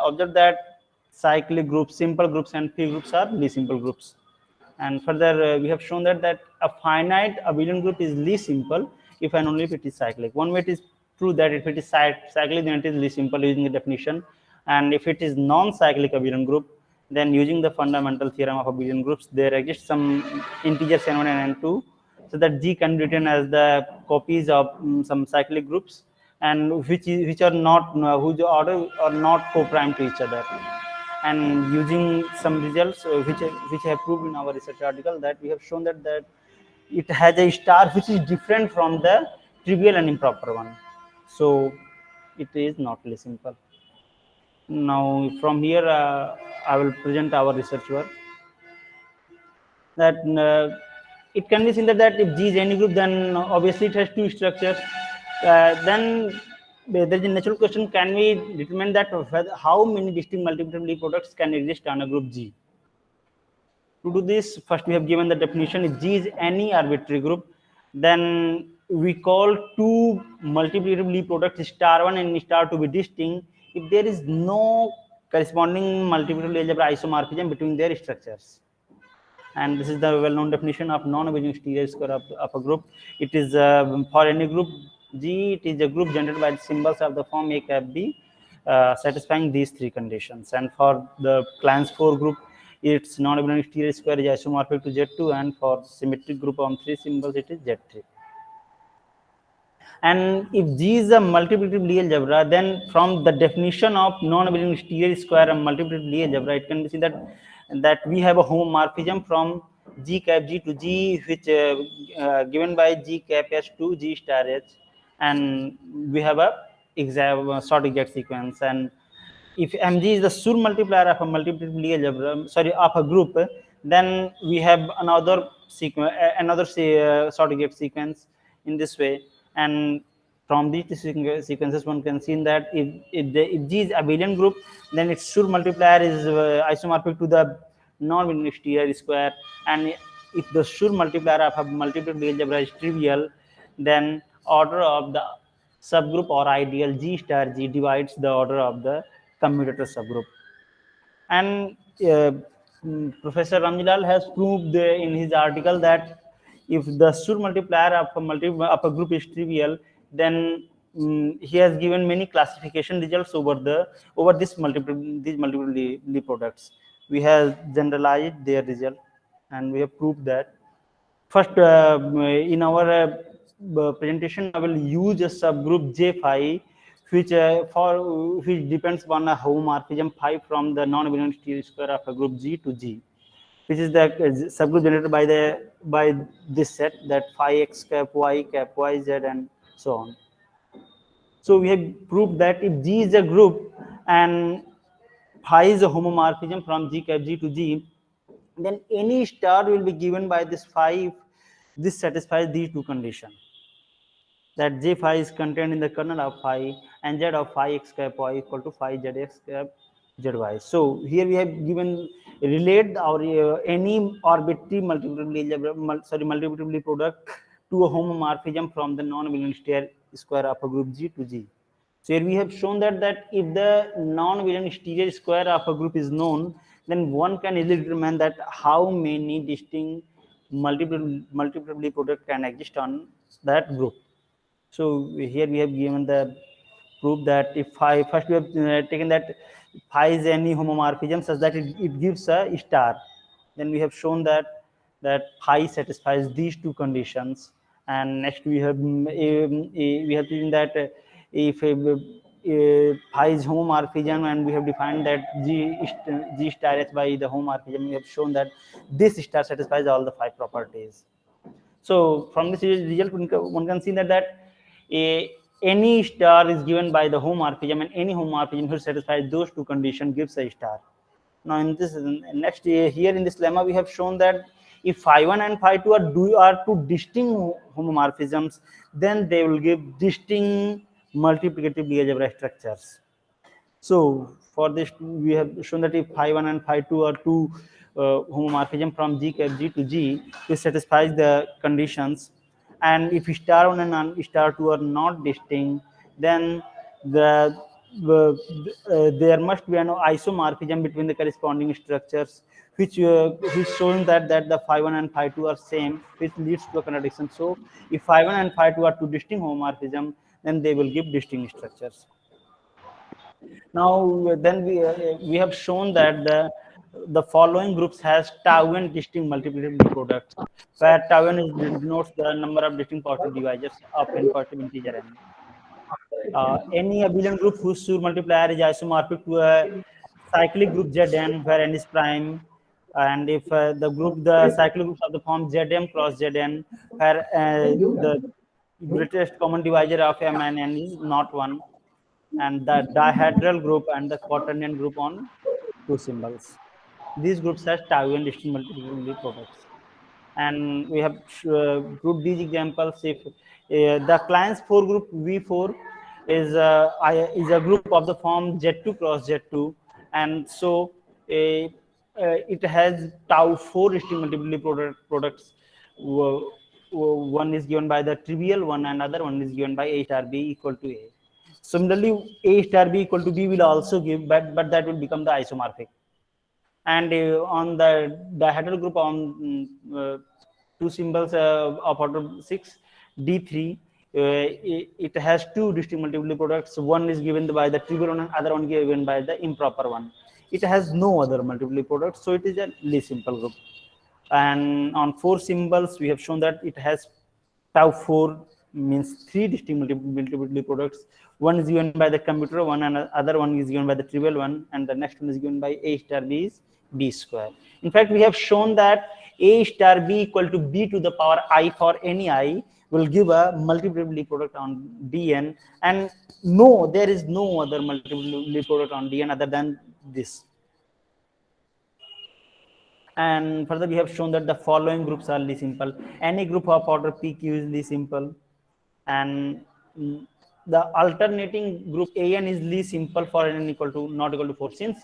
observe that cyclic groups, simple groups, and P groups are Lie simple groups. And further, we have shown that a finite abelian group is least simple if and only if it is cyclic. One way to prove that if it is cyclic, then it is least simple using the definition. And if it is non-cyclic abelian group, then using the fundamental theorem of abelian groups, there exists some integers n1 and n2, so that G can be written as the copies of some cyclic groups, and which are not whose order are not co-prime to each other. And using some results which I have proved in our research article, that we have shown that it has a star which is different from the trivial and improper one, so it is not really simple. Now from here I will present our research work, that it can be seen that if G is any group, then obviously it has two structures. Then there is a natural question: can we determine that how many distinct multiplicative products can exist on a group G? To do this, first we have given the definition. If G is any arbitrary group, then we call two multiplicative products star 1 and star 2 to be distinct if there is no corresponding multiplicative algebra isomorphism between their structures. And this is the well-known definition of non-abelian stereo square of a group. It is for any group G, it is a group generated by the symbols of the form A cap B, satisfying these three conditions. And for the clans 4 group, its non-abelian stereo square is isomorphic to Z2, and for symmetric group on 3 symbols, it is Z3. And if G is a multiplicative Lie algebra, then from the definition of non-abelian stereo square and multiplicative Lie algebra, it can be seen that we have a homomorphism from G cap G to G, which given by G cap S to G star H, and we have a short exact sequence. And if Mg is the Sur multiplier of a multiplicative Lie algebra, of a group, then we have another sequence, short exact sequence in this way. And from these sequences, one can see that if G is abelian group, then its Sur multiplier is isomorphic to the non-abelian stereo square. And if the Sur multiplier of a multiplicative Lie algebra is trivial, then order of the subgroup or ideal G star G divides the order of the commutator subgroup. And Professor Ramjilal has proved in his article that if the Sur multiplier of a group is trivial, then he has given many classification results over these multiple Lie products. We have generalized their result, and we have proved that. First, in our presentation, I will use a subgroup J phi, which depends upon a homomorphism phi from the non-abelian stereo square of a group G to G, which is the subgroup generated by this set, that phi x cap y z and so on. So we have proved that if G is a group and phi is a homomorphism from G cap G to G, then any star will be given by this phi if this satisfies these two conditions, that J phi is contained in the kernel of phi and Z of phi x cap y equal to phi Z x cap zy. So here we have relate our any arbitrary multiplicative product to a homomorphism from the non-abelian stereo square of a group G to G. So here we have shown that if the non-abelian stereo square of a group is known, then one can easily determine that how many distinct multiplicative product can exist on that group. So here we have given the proof that if phi, first we have taken that phi is any homomorphism such that it gives a star. Then we have shown that phi satisfies these two conditions. And next we have seen that if phi is homomorphism, and we have defined that G star H by the homomorphism, we have shown that this star satisfies all the 5 properties. So from this result, one can see that any star is given by the homomorphism, and any homomorphism which satisfies those two conditions gives a star. Now in this next here in this lemma, we have shown that if phi 1 and phi 2 are two distinct homomorphisms, then they will give distinct multiplicative Lie algebra structures. So for this, we have shown that if phi 1 and phi 2 are two homomorphism from G cap G to G, which satisfies the conditions, and if star 1 and star 2 are not distinct, then there must be an isomorphism between the corresponding structures, which is showing that the phi 1 and phi 2 are same, which leads to a contradiction. So if phi 1 and phi 2 are two distinct homomorphism, then they will give distinct structures. Now then we have shown that the following groups has tau n distinct multiplicative products, where tau n denotes the number of distinct positive divisors of n positive integer n. Any abelian group whose Schur multiplier is isomorphic to a cyclic group Zn, where n is prime, and if the cyclic groups of the form Zm cross Zn, where the greatest common divisor of m and n is not 1, and the dihedral group and the quaternion group on two symbols. These groups have tau n distinct multiplicative products. And we have grouped these examples. If the Klein's 4 group V4 is a group of the form Z2 cross Z2, and so it has tau 4 distinct multiplicative products. One is given by the trivial one, and other one is given by A star B equal to A. Similarly, A star B equal to B will also give, but that will become the isomorphic. And on the dihedral group on two symbols of order 6, D3, it has two distinct multiplicative products. One is given by the trivial one, and other one given by the improper one. It has no other multiplicative products, so it is a least simple group. And on 4 symbols, we have shown that it has tau 4 means 3 distinct multiplicative products. One is given by the commuter one, and other one is given by the trivial one, and the next one is given by A star B is B square. In fact, we have shown that A star B equal to B to the power I for any I will give a multiplicative product on Dn, and no, there is no other multiplicative product on Dn other than this. And further, we have shown that the following groups are least simple. Any group of order PQ is least simple, and the alternating group An is least simple for n equal to not equal to 4. Since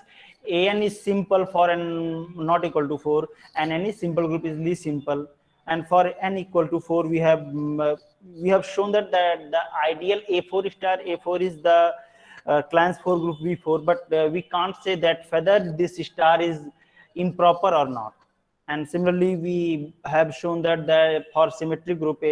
An is simple for n not equal to 4, and any simple group is least simple, and for n equal to 4, we have shown that the ideal A4 star A4 is the Klein's 4 group V4, but we can't say that whether this star is improper or not. And similarly, we have shown that for symmetric group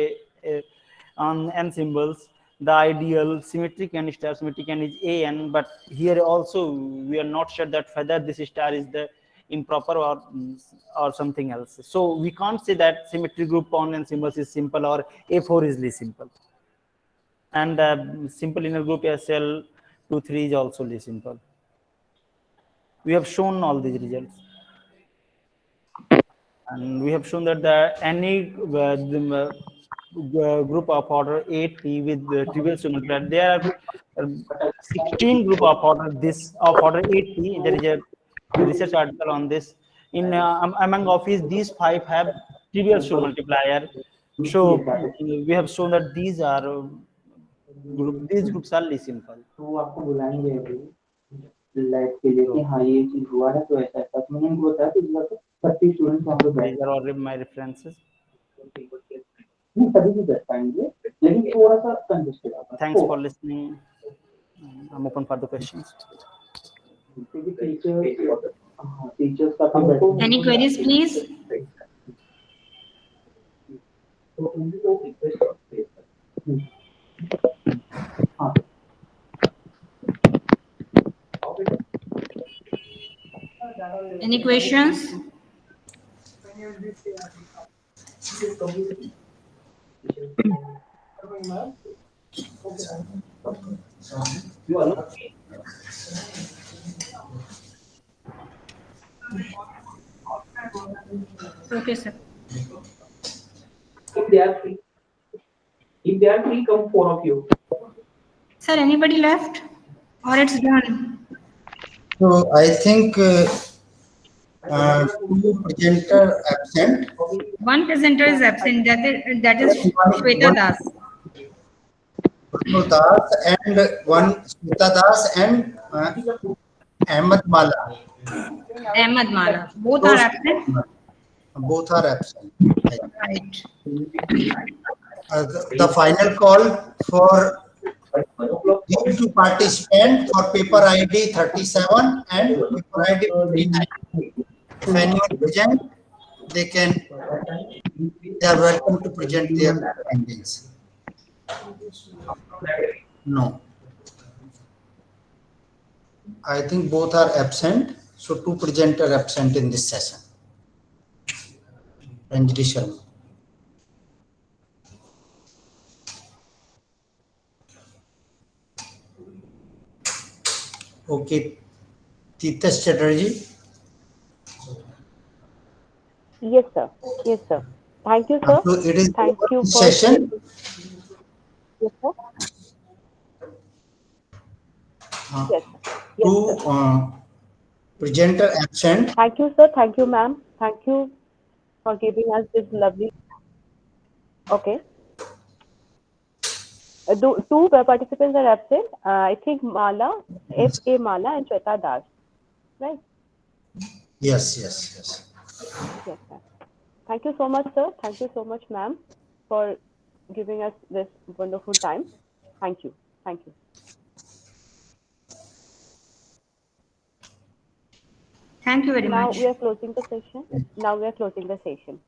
on n symbols, the ideal symmetric n star symmetric n is An, but here also we are not sure that whether this star is the improper or something else. So we can't say that symmetric group on n symbols is simple or A4 is least simple. And simple inner group SL23 is also least simple. We have shown all these results. And we have shown that any group of order 8T with the trivial symmetry, there are 16 group of order 8T. There is a research article on this. In among of these 5 have trivial multiplier. So we have shown that these groups are least simple. These are all my references. Thanks for listening. I'm open for the questions. Any queries, please? Any questions? Okay, sir. If they are free, come 4 of you. Sir, anybody left? Or it's done? So I think 2 presenter absent. One presenter is absent. That is Shweta Das. Vishnu Das and one Smita Das and Ahmed Mala. Ahmed Mala. Both are absent? Both are absent. Right. The final call for Give to participant for paper ID 37 and paper ID 59. If anyone present, they are welcome to present their findings. No. I think both are absent. So 2 presenters absent in this session. Ranjini Sharma. Okay. Titesh Chatterjee. Yes, sir. Yes, sir. Thank you, sir. So it is Thank you for session. Yes, sir. Yes, sir. Yes, Two sir. presenter absent. Thank you, sir. Thank you, ma'am. Thank you for giving us this lovely. Okay. Two participants are absent. I think Mala, F.A. Mala and Shweta Das. Right? Yes, yes, yes. Yes, sir. Thank you so much, sir. Thank you so much, ma'am, for giving us this wonderful time. Thank you. Thank you. Thank you very Now much. we are closing the session. Now we are closing the session.